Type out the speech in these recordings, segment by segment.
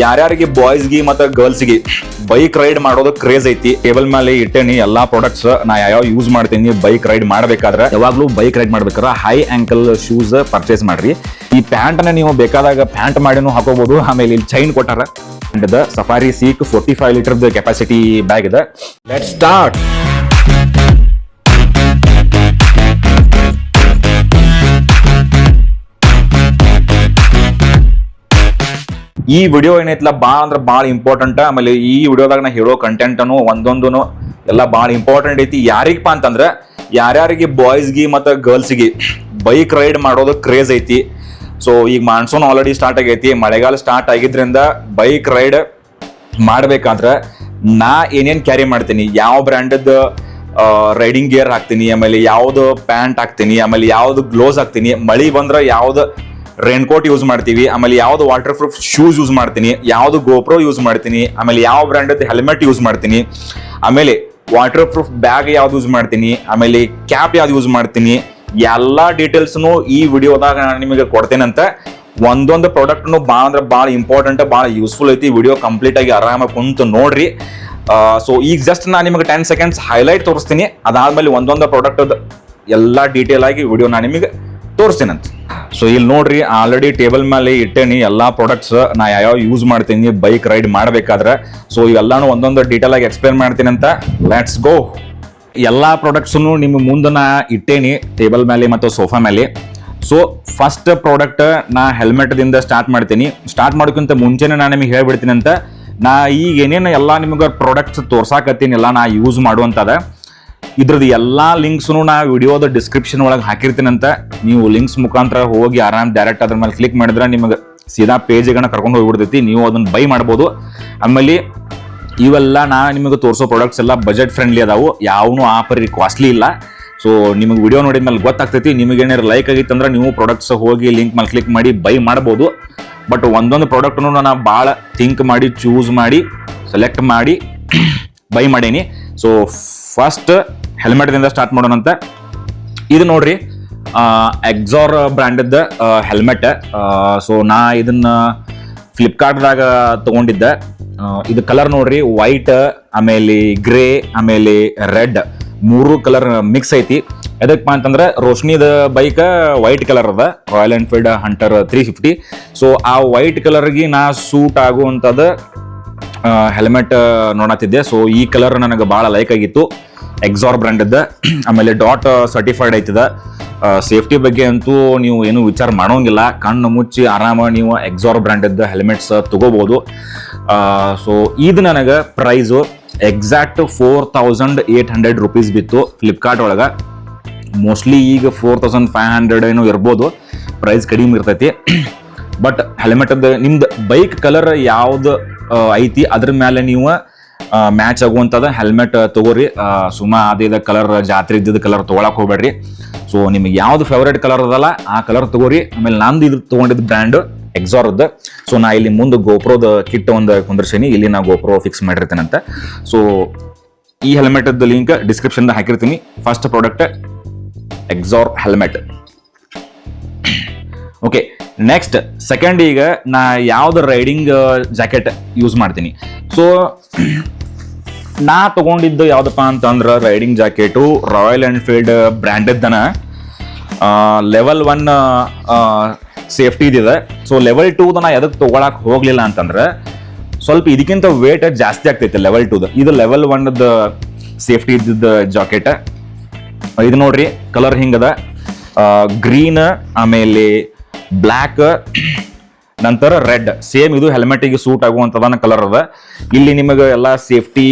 ಯಾರ್ಯಾರಿಗೆ ಬಾಯ್ಸ್ಗೆ ಮತ್ತು ಗರ್ಲ್ಸ್ಗೆ bike ride ಮಾಡೋದು ಕ್ರೇಜ್ ಐತಿ. ಟೇಬಲ್ ಮೇಲೆ ಇಟ್ಟೇನಿ ಎಲ್ಲಾ ಪ್ರಾಡಕ್ಟ್ಸ್ ನಾ ಯಾವ ಯೂಸ್ ಮಾಡ್ತೀನಿ. ಬೈಕ್ ರೈಡ್ ಮಾಡ್ಬೇಕಾದ್ರೆ ಯಾವಾಗ್ಲೂ ಬೈಕ್ ರೈಡ್ ಮಾಡ್ಬೇಕಾದ್ರೆ ಹೈ ಆಂಕಲ್ ಶೂಸ್ ಪರ್ಚೇಸ್ ಮಾಡ್ರಿ. ಈ ಪ್ಯಾಂಟ್ ನ ನೀವು ಬೇಕಾದಾಗ ಪ್ಯಾಂಟ್ ಮಾಡಿನೂ ಹಾಕೋಬಹುದು. ಆಮೇಲೆ ಇಲ್ಲಿ ಚೈನ್ ಕೊಟ್ಟಾರ. Safari Seek 45 litre capacity bag ಇದೆ. Let's start. ಈ ವಿಡಿಯೋ ಏನೈತಲ್ಲ ಭಾಳ ಇಂಪಾರ್ಟೆಂಟ್. ಆಮೇಲೆ ಈ ವಿಡಿಯೋದಾಗ ನಾ ಹೇಳೋ ಕಂಟೆಂಟ್ ಒಂದೊಂದು ಎಲ್ಲ ಭಾಳ ಇಂಪಾರ್ಟೆಂಟ್ ಐತಿ. ಯಾರಿಗಪ್ಪ ಅಂತಂದ್ರೆ ಯಾರ್ಯಾರಿಗೆ ಬಾಯ್ಸ್ಗೆ ಮತ್ತು ಗರ್ಲ್ಸ್ಗೆ ಬೈಕ್ ರೈಡ್ ಮಾಡೋದು ಕ್ರೇಜ್ ಐತಿ. ಸೊ ಈಗ ಮಾನ್ಸೂನ್ ಆಲ್ರೆಡಿ ಸ್ಟಾರ್ಟ್ ಆಗೈತಿ. ಮಳೆಗಾಲ ಸ್ಟಾರ್ಟ್ ಆಗಿದ್ರಿಂದ ಬೈಕ್ ರೈಡ್ ಮಾಡ್ಬೇಕಾದ್ರೆ ನಾ ಏನೇನು ಕ್ಯಾರಿ ಮಾಡ್ತೀನಿ, ಯಾವ ಬ್ರ್ಯಾಂಡದ ರೈಡಿಂಗ್ ಗೇರ್ ಹಾಕ್ತೀನಿ, ಆಮೇಲೆ ಯಾವ್ದು ಪ್ಯಾಂಟ್ ಹಾಕ್ತೀನಿ, ಆಮೇಲೆ ಯಾವ್ದು ಗ್ಲೋಸ್ ಹಾಕ್ತೀನಿ, ಮಳಿ ಬಂದ್ರೆ ಯಾವ್ದು ರೈನ್ ಕೋಟ್ ಯೂಸ್ ಮಾಡ್ತೀವಿ, ಆಮೇಲೆ ಯಾವ್ದು ವಾಟರ್ ಪ್ರೂಫ್ ಶೂಸ್ ಯೂಸ್ ಮಾಡ್ತೀನಿ, ಯಾವ್ದು ಗೋಪ್ರೋ ಯೂಸ್ ಮಾಡ್ತೀನಿ, ಆಮೇಲೆ ಯಾವ ಬ್ರ್ಯಾಂಡದ ಹೆಲ್ಮೆಟ್ ಯೂಸ್ ಮಾಡ್ತೀನಿ, ಆಮೇಲೆ ವಾಟರ್ ಪ್ರೂಫ್ ಬ್ಯಾಗ್ ಯಾವ್ದು ಯೂಸ್ ಮಾಡ್ತೀನಿ, ಆಮೇಲೆ ಕ್ಯಾಪ್ ಯಾವ್ದು ಯೂಸ್ ಮಾಡ್ತೀನಿ, ಎಲ್ಲಾ ಡೀಟೇಲ್ಸ್ನು ಈ ವಿಡಿಯೋದಾಗ ನಾನು ನಿಮಗೆ ಕೊಡ್ತೇನಂತ. ಒಂದೊಂದು ಪ್ರಾಡಕ್ಟ್ನು ಭಾಳ ಇಂಪಾರ್ಟೆಂಟ್, ಭಾಳ ಯೂಸ್ಫುಲ್ ಐತಿ. ವಿಡಿಯೋ ಕಂಪ್ಲೀಟ್ ಆಗಿ ಆರಾಮಾಗಿ ಕುಂತು ನೋಡ್ರಿ. ಸೊ ಈಗ ಜಸ್ಟ್ ನಾನು ನಿಮಗೆ 10 ಸೆಕೆಂಡ್ಸ್ ಹೈಲೈಟ್ ತೋರಿಸ್ತೀನಿ. ಅದಾದ್ಮೇಲೆ ಒಂದೊಂದು ಪ್ರಾಡಕ್ಟ್ ಎಲ್ಲಾ ಡೀಟೇಲ್ ಆಗಿ ವಿಡಿಯೋ ನಾನು ನಿಮಗೆ ತೋರಿಸ್ತೀನಂತ. ಸೊ ಇಲ್ಲಿ ನೋಡ್ರಿ, ಆಲ್ರೆಡಿ ಟೇಬಲ್ ಮೇಲೆ ಇಟ್ಟೇನಿ ಎಲ್ಲಾ ಪ್ರಾಡಕ್ಟ್ಸ್ ನಾ ಯಾವ ಯೂಸ್ ಮಾಡ್ತೀನಿ ಬೈಕ್ ರೈಡ್ ಮಾಡ್ಬೇಕಾದ್ರೆ. ಸೊ ಇವೆಲ್ಲಾನು ಒಂದೊಂದು ಡೀಟೇಲ್ ಆಗಿ ಎಕ್ಸ್ಪ್ಲೇನ್ ಮಾಡ್ತೀನಿ ಅಂತ. Let's go. ಎಲ್ಲಾ ಪ್ರಾಡಕ್ಟ್ಸ್ನು ನಿಮ್ಮ ಮುಂದೆ ನಾ ಇಟ್ಟೇನಿ ಟೇಬಲ್ ಮೇಲೆ ಮತ್ತು ಸೋಫಾ ಮೇಲೆ. ಸೊ ಫಸ್ಟ್ ಪ್ರಾಡಕ್ಟ್ ನಾ ಹೆಲ್ಮೆಟ್ ದಿಂದ ಸ್ಟಾರ್ಟ್ ಮಾಡ್ತೀನಿ. ಸ್ಟಾರ್ಟ್ ಮಾಡೋಕ್ಕಿಂತ ಮುಂಚೆನೆ ನಾನು ನಿಮಗೆ ಹೇಳ್ಬಿಡ್ತೀನಿ ಅಂತ. ನಾ ಈಗ ಏನೇನು ಎಲ್ಲ ನಿಮ್ಗೆ ಪ್ರಾಡಕ್ಟ್ಸ್ ತೋರ್ಸಾಕತ್ತೀನಿ ಎಲ್ಲ ನಾ ಯೂಸ್ ಮಾಡುವಂತದ. ಇದ್ರದ್ದು ಎಲ್ಲಾ ಲಿಂಕ್ಸ್ನು ನಾ ವಿಡಿಯೋದ ಡಿಸ್ಕ್ರಿಪ್ಷನ್ ಒಳಗೆ ಹಾಕಿರ್ತೀನಂತ. ನೀವು ಲಿಂಕ್ಸ್ ಮುಖಾಂತರ ಹೋಗಿ ಆರಾಮ್ ಡೈರೆಕ್ಟ್ ಅದ್ರ ಮೇಲೆ ಕ್ಲಿಕ್ ಮಾಡಿದ್ರೆ ನಿಮಗೆ ಸೀದಾ ಪೇಜ್ಗಳನ್ನ ಕರ್ಕೊಂಡು ಹೋಗ್ಬಿಡ್ತೈತಿ. ನೀವು ಅದನ್ನ ಬೈ ಮಾಡ್ಬೋದು. ಆಮೇಲೆ ಇವೆಲ್ಲ ನಾ ನಿಮಗೆ ತೋರಿಸೋ ಪ್ರಾಡಕ್ಟ್ಸ್ ಎಲ್ಲ ಬಜೆಟ್ ಫ್ರೆಂಡ್ಲಿ ಅದಾವು. ಯಾವನು ಆಫರ್ ಕಾಸ್ಟ್ಲಿ ಇಲ್ಲ. ಸೊ ನಿಮಗೆ ವಿಡಿಯೋ ನೋಡಿದ ಮೇಲೆ ಗೊತ್ತಾಗ್ತೈತಿ. ನಿಮಗೆ ಏನಾರು ಲೈಕ್ ಆಗಿತ್ತು ಅಂದ್ರೆ ನೀವು ಪ್ರಾಡಕ್ಟ್ಸ್ ಹೋಗಿ ಲಿಂಕ್ ಮೇಲೆ ಕ್ಲಿಕ್ ಮಾಡಿ ಬೈ ಮಾಡ್ಬೋದು. ಬಟ್ ಒಂದೊಂದು ಪ್ರಾಡಕ್ಟ್ನು ನಾನು ಭಾಳ ಥಿಂಕ್ ಮಾಡಿ ಚೂಸ್ ಮಾಡಿ ಸೆಲೆಕ್ಟ್ ಮಾಡಿ ಬೈ ಮಾಡೀನಿ. ಸೊ ಫಸ್ಟ್ ಹೆಲ್ಮೆಟ್ ದಿಂದ ಸ್ಟಾರ್ಟ್ ಮಾಡೋಣಂತ. ಇದು ನೋಡ್ರಿ, ಎಕ್ಸಾರ್ ಬ್ರ್ಯಾಂಡದ ಹೆಲ್ಮೆಟ್. ಸೊ ನಾ ಇದನ್ನ ಫ್ಲಿಪ್ಕಾರ್ಟ್ದಾಗ ತಗೊಂಡಿದ್ದೆ. ಇದು ಕಲರ್ ನೋಡ್ರಿ, ವೈಟ್, ಆಮೇಲೆ ಗ್ರೇ, ಆಮೇಲೆ ರೆಡ್, 3 ಕಲರ್ ಮಿಕ್ಸ್ ಐತಿ. ಎದಕ್ಕಪ್ಪ ಅಂತಂದ್ರೆ ರೋಶ್ನಿದ ಬೈಕ್ ವೈಟ್ ಕಲರ್ ಅದ, ರಾಯಲ್ ಎನ್ಫೀಲ್ಡ್ ಹಂಟರ್ 350. ಸೊ ಆ ವೈಟ್ ಕಲರ್ಗೆ ನಾ ಸೂಟ್ ಆಗುವಂಥದ್ದು ಹೆಲ್ಮೆಟ್ ನೋಡತ್ತಿದ್ದೆ. ಸೊ ಈ ಕಲರ್ ನನಗೆ ಭಾಳ ಲೈಕ್ ಆಗಿತ್ತು. ಎಕ್ಸಾರ್ ಬ್ರ್ಯಾಂಡದ, ಆಮೇಲೆ ಡಾಟ್ ಸರ್ಟಿಫೈಡ್ ಐತದ. ಸೇಫ್ಟಿ ಬಗ್ಗೆ ಅಂತೂ ನೀವು ಏನು ವಿಚಾರ ಮಾಡೋಂಗಿಲ್ಲ. ಕಣ್ಣು ಮುಚ್ಚಿ ಆರಾಮ ನೀವು ಎಕ್ಸಾರ್ ಬ್ರ್ಯಾಂಡದ ಹೆಲ್ಮೆಟ್ಸ್ ತಗೋಬಹುದು. ಸೊ ಇದು ನನಗೆ ಪ್ರೈಸು ಎಕ್ಸಾಕ್ಟ್ 4800 ರೂಪೀಸ್ ಬಿತ್ತು ಫ್ಲಿಪ್ಕಾರ್ಟ್ ಒಳಗೆ. ಮೋಸ್ಟ್ಲಿ ಈಗ 4500 ಏನೋ ಇರ್ಬೋದು, ಪ್ರೈಸ್ ಕಡಿಮೆ ಇರ್ತೈತಿ. ಬಟ್ ಹೆಲ್ಮೆಟದ ನಿಮ್ದು ಬೈಕ್ ಕಲರ್ ಯಾವ್ದು ಐತಿ ಅದ್ರ ಮೇಲೆ ನೀವು ಮ್ಯಾಚ್ ಆಗುವಂಥದ್ದು ಹೆಲ್ಮೆಟ್ ತಗೋರಿ. ಅದೇ ಕಲರ್ ಜಾತ್ರೆ ಇದ್ದಿದ್ದ ಕಲರ್ ತೊಗೊಳಕ್ ಹೋಗ್ಬೇಡ್ರಿ. ಸೊ ನಿಮಗೆ ಯಾವ್ದು ಫೇವ್ರೇಟ್ ಕಲರ್ ಅದಲ್ಲ ಆ ಕಲರ್ ತಗೋರಿ. ಆಮೇಲೆ ನಂದು ಇದು ತೊಗೊಂಡಿದ್ದ ಬ್ರ್ಯಾಂಡ್ ಎಕ್ಸಾರ್ದ. ಸೊ ನಾ ಇಲ್ಲಿ ಮುಂದೆ ಗೋಪ್ರೋದ ಕಿಟ್ ಒಂದು ಕುಂದರ್ಸೀನಿ. ಇಲ್ಲಿ ನಾ ಗೋಪ್ರೋ ಫಿಕ್ಸ್ ಮಾಡಿರ್ತೇನಂತ. ಸೊ ಈ ಹೆಲ್ಮೆಟ್ ಲಿಂಕ್ ಡಿಸ್ಕ್ರಿಪ್ಷನ್ ಹಾಕಿರ್ತೀನಿ. First product Axor helmet. Okay, next second, ಈಗ ನಾ ಯಾವ್ದು ರೈಡಿಂಗ್ ಜಾಕೆಟ್ ಯೂಸ್ ಮಾಡ್ತೀನಿ. ಸೊ ನಾ ತಗೊಂಡಿದ್ದು ಯಾವ್ದಪ್ಪ ಅಂತಂದ್ರೆ ರೈಡಿಂಗ್ ಜಾಕೆಟು ರಾಯಲ್ ಎನ್ಫೀಲ್ಡ್ ಬ್ರ್ಯಾಂಡದನ ಲೆವೆಲ್ 1 ಸೇಫ್ಟಿ ಇದಿದೆ. ಸೊ ಲೆವೆಲ್ 2 ನಾ ಎದಕ್ಕೆ ತಗೊಳಕ್ ಹೋಗ್ಲಿಲ್ಲ ಅಂತಂದ್ರೆ ಸ್ವಲ್ಪ ಇದಕ್ಕಿಂತ ವೇಟ್ ಜಾಸ್ತಿ ಆಗ್ತೈತೆ ಲೆವೆಲ್ 2. ಇದು ಲೆವೆಲ್ 1 ಸೇಫ್ಟಿ ಇದ್ದಿದ್ದ ಜಾಕೆಟ್. ಇದು ನೋಡ್ರಿ, ಕಲರ್ ಹಿಂಗದ, ಗ್ರೀನ್, ಆಮೇಲೆ ಬ್ಲ್ಯಾಕ್, ನಂತರ ರೆಡ್. ಸೇಮ್ ಇದು ಹೆಲ್ಮೆಟಿಗೆ ಸೂಟ್ ಆಗುವಂಥದನ್ನ ಕಲರ್ ಅದ. ಇಲ್ಲಿ ನಿಮಗೆ ಎಲ್ಲ ಸೇಫ್ಟಿ,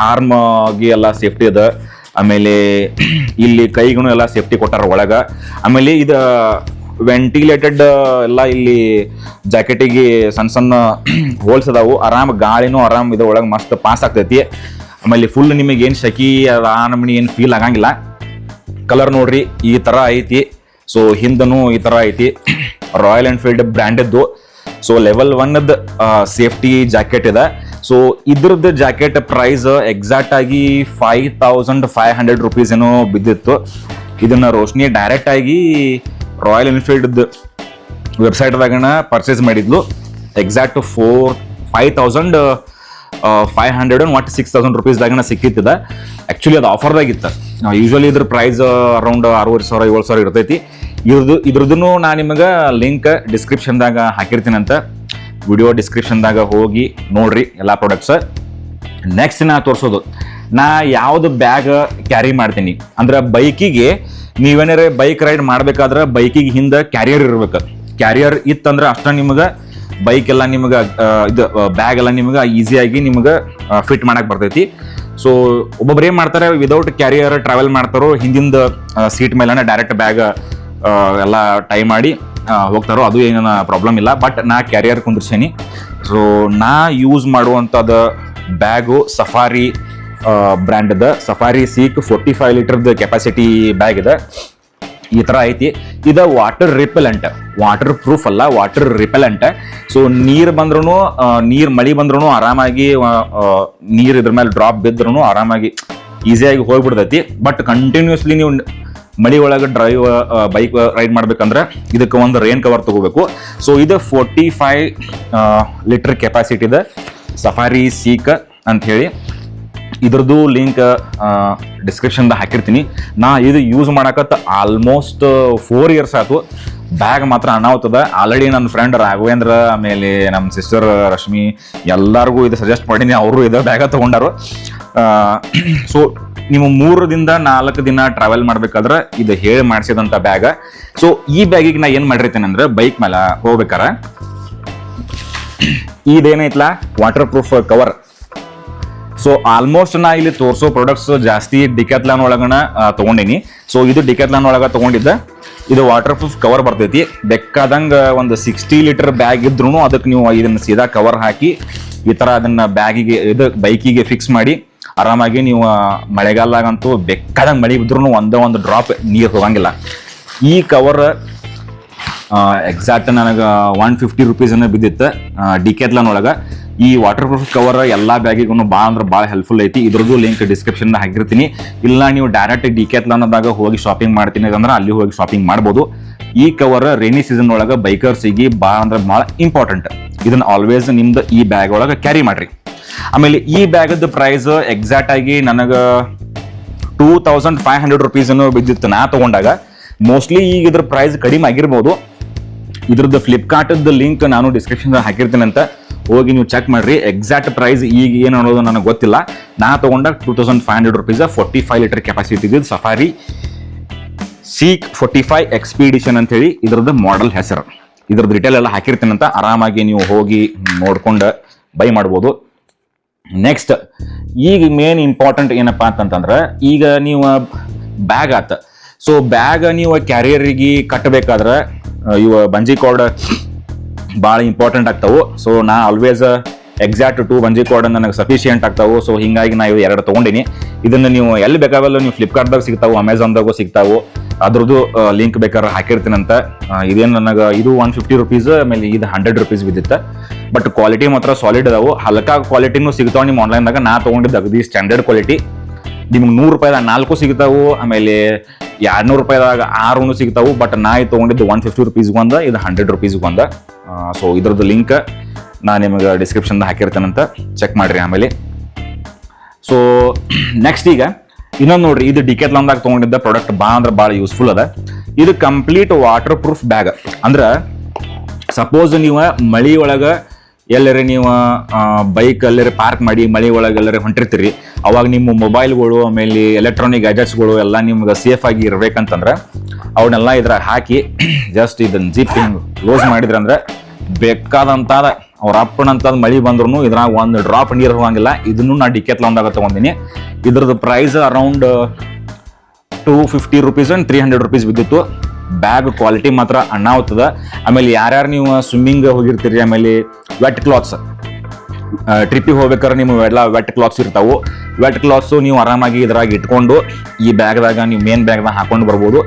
ಆರ್ಮ್ಗೆ ಎಲ್ಲ ಸೇಫ್ಟಿ ಅದ. ಆಮೇಲೆ ಇಲ್ಲಿ ಕೈಗೂ ಎಲ್ಲ ಸೇಫ್ಟಿ ಕೊಟ್ಟಾರ ಒಳಗ. ಆಮೇಲೆ ಇದು ವೆಂಟಿಲೇಟೆಡ್ ಎಲ್ಲ ಇಲ್ಲಿ ಜಾಕೆಟಿಗೆ ಸಣ್ಣ ಹೋಲ್ಸ್ ಅದಾವು. ಆರಾಮ್ ಗಾಳಿನೂ ಆರಾಮ್ ಇದು ಒಳಗೆ ಮಸ್ತ್ ಪಾಸ್ ಆಗ್ತೈತಿ. ಆಮೇಲೆ ಫುಲ್ ನಿಮಗೆ ಏನು ಶಕಿ ಆ ನಮನಿ ಏನು ಫೀಲ್ ಆಗಂಗಿಲ್ಲ. ಕಲರ್ ನೋಡ್ರಿ ಈ ತರ ಐತಿ. ಸೊ ಹಿಂದನು ಈ ತರ ಐತಿ, ರಾಯಲ್ ಎನ್ಫೀಲ್ಡ್ ಬ್ರ್ಯಾಂಡದ್ದು. ಸೊ ಲೆವೆಲ್ 1 ಸೇಫ್ಟಿ ಜಾಕೆಟ್ ಇದೆ. ಸೊ ಇದ್ರದ್ದು ಜಾಕೆಟ್ ಪ್ರೈಸ್ ಎಕ್ಸಾಕ್ಟ್ ಆಗಿ 5500 ರೂಪೀಸ್ ಏನೋ ಬಿದ್ದಿತ್ತು. ಇದನ್ನ ರೋಶ್ನಿ ಡೈರೆಕ್ಟ್ ಆಗಿ ರಾಯಲ್ ಎನ್ಫೀಲ್ಡ್ ವೆಬ್ಸೈಟ್ದಾಗನ ಪರ್ಚೇಸ್ ಮಾಡಿದ್ಲು. ಎಕ್ಸಾಕ್ಟ್ 5,500 ಒಟ್ಟು 6,000 ರುಪೀಸ್ದಾಗನ ಸಿಕ್ಕಿತ್ತದ. ಆ್ಯಕ್ಚುಲಿ ಅದು ಆಫರ್ದಾಗಿತ್ತು. ಯೂಶ್ವಲಿ ಇದ್ರ ಪ್ರೈಸ್ ಅರೌಂಡ್ 6,500-7,000 ಇರ್ತೈತಿ. ಇದ್ರದ್ದು ನಾನು ನಿಮಗೆ ಲಿಂಕ್ ಡಿಸ್ಕ್ರಿಪ್ಷನ್ದಾಗ ಹಾಕಿರ್ತೀನಿ ಅಂತ. ವಿಡಿಯೋ ಡಿಸ್ಕ್ರಿಪ್ಷನ್ದಾಗ ಹೋಗಿ ನೋಡ್ರಿ ಎಲ್ಲ ಪ್ರಾಡಕ್ಟ್ಸ್. ನೆಕ್ಸ್ಟ್ ನಾ ತೋರಿಸೋದು, ನಾ ಯಾವ್ದು ಬ್ಯಾಗ್ ಕ್ಯಾರಿ ಮಾಡ್ತೀನಿ ಅಂದ್ರೆ ಬೈಕಿಗೆ ನೀವೇನಾರ ಬೈಕ್ ರೈಡ್ ಮಾಡ್ಬೇಕಾದ್ರೆ ಬೈಕಿಗೆ ಹಿಂದೆ ಕ್ಯಾರಿಯರ್ ಇರ್ಬೇಕು. ಕ್ಯಾರಿಯರ್ ಇತ್ತಂದ್ರೆ ಅಷ್ಟ ನಿಮ್ಗೆ ಬೈಕ್ ಎಲ್ಲ ನಿಮ್ಗೆ ಇದು ಬ್ಯಾಗ್ ಎಲ್ಲ ನಿಮ್ಗೆ ಈಸಿಯಾಗಿ ನಿಮ್ಗೆ ಫಿಟ್ ಮಾಡಕ್ ಬರ್ತೈತಿ. ಸೊ ಒಬ್ಬೊಬ್ರು ಏನ್ ಮಾಡ್ತಾರೆ, ವಿದೌಟ್ ಕ್ಯಾರಿಯರ್ ಟ್ರಾವೆಲ್ ಮಾಡ್ತಾರೋ, ಹಿಂದಿಂದ ಸೀಟ್ ಮೇಲೆ ಡೈರೆಕ್ಟ್ ಬ್ಯಾಗ್ ಎಲ್ಲ ಟೈ ಮಾಡಿ ಹೋಗ್ತಾರೋ, ಅದು ಏನೇನು ಪ್ರಾಬ್ಲಮ್ ಇಲ್ಲ. ಬಟ್ ನಾ ಕ್ಯಾರಿಯರ್ ಕುಂದಿರ್ಸೇನಿ. ಸೊ ನಾ ಯೂಸ್ ಮಾಡುವಂಥದ್ದು ಬ್ಯಾಗು ಸಫಾರಿ ಬ್ರ್ಯಾಂಡ್ದ ಸಫಾರಿ ಸೀಕ್ 45 ಲೀಟರ್ದ ಕೆಪಾಸಿಟಿ ಬ್ಯಾಗ್ ಇದೆ. ಈ ಥರ ಐತಿ. ಇದು ವಾಟರ್ ರಿಪೆಲೆಂಟ್, ವಾಟರ್ ಪ್ರೂಫ್ ಅಲ್ಲ, ವಾಟರ್ ರಿಪೆಲೆಂಟ್. ಸೊ ನೀರು ಬಂದ್ರೂ, ಮಳೆ ಬಂದ್ರೂ ಆರಾಮಾಗಿ ನೀರು ಇದ್ರ ಮೇಲೆ ಡ್ರಾಪ್ ಬಿದ್ರೂ ಆರಾಮಾಗಿ ಈಸಿಯಾಗಿ ಹೋಗ್ಬಿಡ್ತೈತಿ. ಬಟ್ ಕಂಟಿನ್ಯೂಸ್ಲಿ ನೀವು ಮಳೆ ಒಳಗೆ ಬೈಕ್ ರೈಡ್ ಮಾಡ್ಬೇಕಂದ್ರೆ ಇದಕ್ಕೆ ಒಂದು ರೇನ್ ಕವರ್ ತಗೋಬೇಕು. ಸೊ ಇದು 45 ಲೀಟರ್ ಕೆಪಾಸಿಟಿದ ಸಫಾರಿ ಸೀಕ್ ಅಂತ ಹೇಳಿ. ಇದ್ರದ್ದು ಲಿಂಕ್ ಡಿಸ್ಕ್ರಿಪ್ಷನ್ದಾಗ ಹಾಕಿರ್ತೀನಿ. ನಾ ಇದು ಯೂಸ್ ಮಾಡಕತ್ತ ಆಲ್ಮೋಸ್ಟ್ 4 ಇಯರ್ಸ್ ಆಯ್ತು. ಬ್ಯಾಗ್ ಮಾತ್ರ ಅನಾಹುತದ. ಆಲ್ರೆಡಿ ನನ್ನ ಫ್ರೆಂಡ್ ರಾಘವೇಂದ್ರ, ಆಮೇಲೆ ನಮ್ಮ ಸಿಸ್ಟರ್ ರಶ್ಮಿ ಎಲ್ಲರಿಗೂ ಇದು ಸಜೆಸ್ಟ್ ಮಾಡೀನಿ. ಅವರು ಇದೇ ಬ್ಯಾಗ ತೊಗೊಂಡಾರು. ಸೊ ನೀವು 3 ದಿಂದ 4 ದಿನ ಟ್ರಾವೆಲ್ ಮಾಡ್ಬೇಕಾದ್ರೆ ಇದು ಹೇಳಿ ಮಾಡಿಸಿದಂಥ ಬ್ಯಾಗ. ಸೊ ಈ ಬ್ಯಾಗಿಗೆ ನಾ ಏನು ಮಾಡಿರ್ತೇನೆ ಅಂದ್ರೆ, ಬೈಕ್ ಮೇಲೆ ಹೋಗ್ಬೇಕಾರ ಇದೇನೈತ್ಲಾ water proof cover. So almost ನಾ ಇಲ್ಲಿ ತೋರಿಸೋ ಪ್ರಾಡಕ್ಟ್ಸ್ ಜಾಸ್ತಿ ಡಿಕ್ಯಾಥ್ಲಾನ್ ಒಳಗನ ತಗೊಂಡಿನಿ. ಸೊ ಇದು ಡಿಕ್ಯಾಥ್ಲಾನ್ ಒಳಗ ತಗೊಂಡಿದ್ದ. ಇದು ವಾಟರ್ ಪ್ರೂಫ್ ಕವರ್ ಬರ್ತೈತಿ. ಬೇಕಾದಂಗ ಒಂದು 60 ಲೀಟರ್ ಬ್ಯಾಗ್ ಇದ್ರೂ ಅದಕ್ಕೆ ನೀವು ಇದನ್ನ ಸೀದಾ ಕವರ್ ಹಾಕಿ ಈ ತರ ಅದನ್ನ ಬ್ಯಾಗಿಗೆ ಇದು ಬೈಕಿಗೆ ಫಿಕ್ಸ್ ಮಾಡಿ ಆರಾಮಾಗಿ ನೀವು ಮಳೆಗಾಲದಾಗಂತೂ ಬೇಕಾದಂಗೆ ಮಳೆ ಬಿದ್ರೂ ಒಂದು ಡ್ರಾಪ್ ನೀರು ಹೋಗಂಗಿಲ್ಲ. ಈ ಕವರ್ ಎಕ್ಸಾಕ್ಟ್ ನನಗೆ 150 ರುಪೀಸನ್ನ ಬಿದ್ದಿತ್ತು ಡಿಕ್ಯಾಥ್ಲಾನ್ ಒಳಗೆ. ಈ ವಾಟರ್ ಪ್ರೂಫ್ ಕವರ್ ಎಲ್ಲ ಬ್ಯಾಗಿಗೂ ಭಾಳ ಹೆಲ್ಪ್ಫುಲ್ ಐತಿ. ಇದ್ರದ್ದು ಲಿಂಕ್ ಡಿಸ್ಕ್ರಿಪ್ಷನ್ ಹಾಕಿರ್ತೀನಿ. ಇಲ್ಲ ನೀವು ಡೈರೆಕ್ಟ್ ಡಿಕ್ಯಾಥ್ಲಾನ್ದಾಗ ಹೋಗಿ ಶಾಪಿಂಗ್ ಮಾಡ್ತೀನಿ ಅಂದ್ರೆ ಅಲ್ಲಿ ಹೋಗಿ ಶಾಪಿಂಗ್ ಮಾಡ್ಬೋದು. ಈ ಕವರ್ ರೈನಿ ಸೀಸನ್ ಒಳಗೆ ಬೈಕರ್ಸಿಗೆ ಭಾಳ ಇಂಪಾರ್ಟೆಂಟ್. ಇದನ್ನ ಆಲ್ವೇಸ್ ನಿಮ್ದು ಈ ಬ್ಯಾಗ್ ಒಳಗೆ ಕ್ಯಾರಿ ಮಾಡ್ರಿ. ಆಮೇಲೆ ಈ ಬ್ಯಾಗದ ಪ್ರೈಸ್ ಎಕ್ಸಾಕ್ಟ್ ಆಗಿ ನನಗೆ 2,500 ರುಪೀಸನ್ನು ಬಿದ್ದಿತ್ತು ನಾ ತಗೊಂಡಾಗ. ಮೋಸ್ಟ್ಲಿ ಈಗ ಇದ್ರ ಪ್ರೈಸ್ ಕಡಿಮೆ ಆಗಿರ್ಬೋದು. ಇದ್ರದ್ದು ಫ್ಲಿಪ್ಕಾರ್ಟದ ಲಿಂಕ್ ನಾನು ಡಿಸ್ಕ್ರಿಪ್ಷನ್ ಹಾಕಿರ್ತೀನಿ ಅಂತ ಹೋಗಿ ನೀವು ಚೆಕ್ ಮಾಡ್ರಿ. ಎಕ್ಸಾಕ್ಟ್ ಪ್ರೈಸ್ ಈಗ ಏನು ಅನ್ನೋದು ನನಗೆ ಗೊತ್ತಿಲ್ಲ. ನಾ ತಗೊಂಡಾಗ 2,500 ರುಪೀಸ್ 45 ಲೀಟರ್ ಕೆಪಾಸಿಟಿ ಇದ್ದು ಸಫಾರಿ ಸೀಕ್ 45 ಎಕ್ಸ್ಪೀಡಿಷನ್ ಅಂತ ಹೇಳಿ ಇದ್ರದ್ದು ಮಾಡೆಲ್ ಹೆಸರು. ಇದ್ರದ್ದು ರಿಟೇಲ್ ಎಲ್ಲ ಹಾಕಿರ್ತೀನಿ ಅಂತ ಆರಾಮಾಗಿ ನೀವು ಹೋಗಿ ನೋಡ್ಕೊಂಡು ಬೈ ಮಾಡ್ಬೋದು. ನೆಕ್ಸ್ಟ್ ಈಗ ಮೇನ್ ಇಂಪಾರ್ಟೆಂಟ್ ಏನಪ್ಪಾ ಅಂತಂದ್ರೆ, ಈಗ ನೀವು ಬ್ಯಾಗ್ ಆತ. ಸೊ ಬ್ಯಾಗ್ ನೀವು ಕ್ಯಾರಿಯರಿಗೆ ಕಟ್ಟಬೇಕಾದ್ರೆ ಇವ ಬಂಜಿ ಕಾರ್ಡ್ ಭಾಳ ಇಂಪಾರ್ಟೆಂಟ್ ಆಗ್ತಾವು. ಸೊ ನಾ ಆಲ್ವೇಸ್ ಎಕ್ಸಾಕ್ಟ್ 2 ಬಂಜಿ ಕಾರ್ಡ್ ನನಗೆ ಸಫಿಷಿಯೆಂಟ್ ಆಗ್ತಾವು. ಸೊ ಹಿಂಗಾಗಿ ನಾ ಇವು 2 ತೊಗೊಂಡಿನಿ. ಇದನ್ನು ನೀವು ಎಲ್ಲಿ ಬೇಕಾಗಲ್ಲ, ನೀವು ಫ್ಲಿಪ್ಕಾರ್ಟ್ದಾಗ ಸಿಗ್ತಾವು, ಅಮೆಝಾನ್ದಾಗೂ ಸಿಗ್ತಾವು. ಅದ್ರದ್ದು ಲಿಂಕ್ ಬೇಕಾದ್ರೆ ಹಾಕಿರ್ತೀನಂತ. ಇದೇನು ನನಗೆ ಇದು 150 ರುಪೀಸ್, ಆಮೇಲೆ ಇದು 100 ರುಪೀಸ್ ಬಿದ್ದಿತ್ತು. ಬಟ್ ಕ್ವಾಲಿಟಿ ಮಾತ್ರ ಸಾಲಿಡ್ ಅದಾವು. ಹಲ್ಕಾ ಕ್ವಾಲಿಟಿನೂ ಸಿಗ್ತಾವೆ ನಿಮ್ಮ ಆನ್ಲೈನ್ದಾಗ. ನಾ ತೊಗೊಂಡಿದ್ದು ಅಗದಿ ಸ್ಟ್ಯಾಂಡರ್ಡ್ ಕ್ವಾಲಿಟಿ. ನಿಮ್ಗೆ 100 ರೂಪಾಯಿದಾಗ 4 ಸಿಗ್ತಾವು, ಆಮೇಲೆ 200 ರೂಪಾಯಿದಾಗ 6 ಸಿಗ್ತಾವು. ಬಟ್ ನಾ ಇದು ತೊಗೊಂಡಿದ್ದು 150 ರುಪೀಸ್ಗೆ ಒಂದು, ಇದು 100 ರುಪೀಸ್ಗೆ ಒಂದು. ಸೊ ಇದ್ರದ್ದು ಲಿಂಕ್ ನಾನು ನಿಮಗೆ ಡಿಸ್ಕ್ರಿಪ್ಷನ್ದಾಗ ಹಾಕಿರ್ತೇನಂತ ಚೆಕ್ ಮಾಡಿರಿ ಆಮೇಲೆ. ಸೊ ನೆಕ್ಸ್ಟ್ ಈಗ ಇನ್ನೊಂದು ನೋಡ್ರಿ, ಇದು ಡಿಕ್ಯಾಥ್ಲಾನ್ದಾಗ ತೊಗೊಂಡಿದ್ದ ಪ್ರಾಡಕ್ಟ್ ಭಾಳ ಯೂಸ್ಫುಲ್ ಅದ. ಇದು ಕಂಪ್ಲೀಟ್ ವಾಟರ್ ಪ್ರೂಫ್ ಬ್ಯಾಗ್. ಅಂದ್ರೆ ಸಪೋಸ್ ನೀವು ಮಳೆ ಒಳಗೆ ಎಲ್ಲರೇ ನೀವು ಬೈಕ್ ಎಲ್ಲರೇ ಪಾರ್ಕ್ ಮಾಡಿ ಮಳೆ ಒಳಗೆ ಎಲ್ಲರೇ ಹೊಂಟಿರ್ತೀರಿ, ಅವಾಗ ನಿಮ್ಮ ಮೊಬೈಲ್ಗಳು ಆಮೇಲೆ ಎಲೆಕ್ಟ್ರಾನಿಕ್ ಗ್ಯಾಜೆಟ್ಸ್ಗಳು ಎಲ್ಲ ನಿಮ್ಗೆ ಸೇಫ್ ಆಗಿ ಇರ್ಬೇಕಂತಂದ್ರೆ ಅವನ್ನೆಲ್ಲ ಇದ್ರಾಗ ಹಾಕಿ ಜಸ್ಟ್ ಇದನ್ನ ಜಿಪ್ ಹಿಂಗೆ ಕ್ಲೋಸ್ ಮಾಡಿದ್ರಂದ್ರೆ ಬೇಕಾದಂತಾದ ಅವ್ರ ಅಪ್ಪನಂತದ್ ಮಳೆ ಬಂದ್ರು ಇದ್ರಾಗ ಒಂದು ಡ್ರಾಪ್ ನೀರು ಹೋಗಂಗಿಲ್ಲ. ಇದನ್ನು ನಾ ಡಿಕ್ಯಾಥ್ಲಾನ್ದಾಗ ತಗೊಂಡಿನಿ. ಇದ್ರದ್ದು price around 250 rupees and 300 rupees ಬಿದ್ದಿತ್ತು. ಬ್ಯಾಗ್ ಕ್ವಾಲಿಟಿ ಮಾತ್ರ ಅಣ್ಣಾಗ್ತದ. ಆಮೇಲೆ ಯಾರ್ಯಾರು ನೀವು ಸ್ವಿಮ್ಮಿಂಗ್ ಹೋಗಿರ್ತೀರಿ, ಆಮೇಲೆ ವೆಟ್ ಕ್ಲಾತ್ಸ್ ಟ್ರಿಪ್ಪಿಗೆ ಹೋಗ್ಬೇಕಾದ್ರೆ ನೀವು ಎಲ್ಲ ವೆಟ್ ಕ್ಲಾತ್ಸ್ ಇರ್ತಾವು. ವೆಟ್ ಕ್ಲಾತ್ಸು ನೀವು ಆರಾಮಾಗಿ ಇದ್ರಾಗ ಇಟ್ಕೊಂಡು ಈ ಬ್ಯಾಗ್ದಾಗ ನೀವು ಮೇನ್ ಬ್ಯಾಗ್ದಾಗ ಹಾಕೊಂಡು ಬರ್ಬೋದು.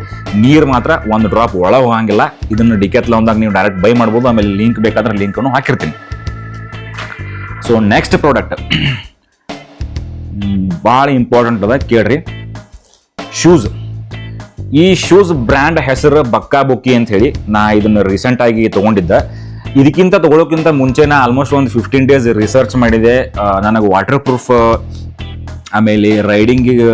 ನೀರು ಮಾತ್ರ ಒಂದು ಡ್ರಾಪ್ ಒಳಗೆ ಹೋಗಂಗಿಲ್ಲ. ಇದನ್ನು ಡಿಕ್ಯಾಥ್ಲಾನ್ದಾಗ ನೀವು ಡೈರೆಕ್ಟ್ ಬೈ ಮಾಡ್ಬೋದು. ಆಮೇಲೆ ಲಿಂಕ್ ಬೇಕಾದ್ರೆ ಲಿಂಕನ್ನು ಹಾಕಿರ್ತೀನಿ. ಸೊ ನೆಕ್ಸ್ಟ್ ಪ್ರಾಡಕ್ಟ್ ಭಾಳ ಇಂಪಾರ್ಟೆಂಟ್ ಅದ, ಕೇಳ್ರಿ. ಶೂಸ್. ಈ ಶೂಸ್ ಬ್ರ್ಯಾಂಡ್ ಹೆಸರು ಬಕ್ಕಾ ಬುಕ್ಕಿ ಅಂತ ಹೇಳಿ. ನಾ ಇದನ್ನು ರೀಸೆಂಟ್ ಆಗಿ ತಗೊಂಡಿದ್ದ. ಇದಕ್ಕಿಂತ ತಗೊಳ್ಳೋಕ್ಕಿಂತ ಮುಂಚೆ ನಾ ಆಲ್ಮೋಸ್ಟ್ ಒಂದು 15 days ರಿಸರ್ಚ್ ಮಾಡಿದೆ. ನನಗೆ ವಾಟರ್ ಪ್ರೂಫ್ ಆಮೇಲೆ ರೈಡಿಂಗಿಗೆ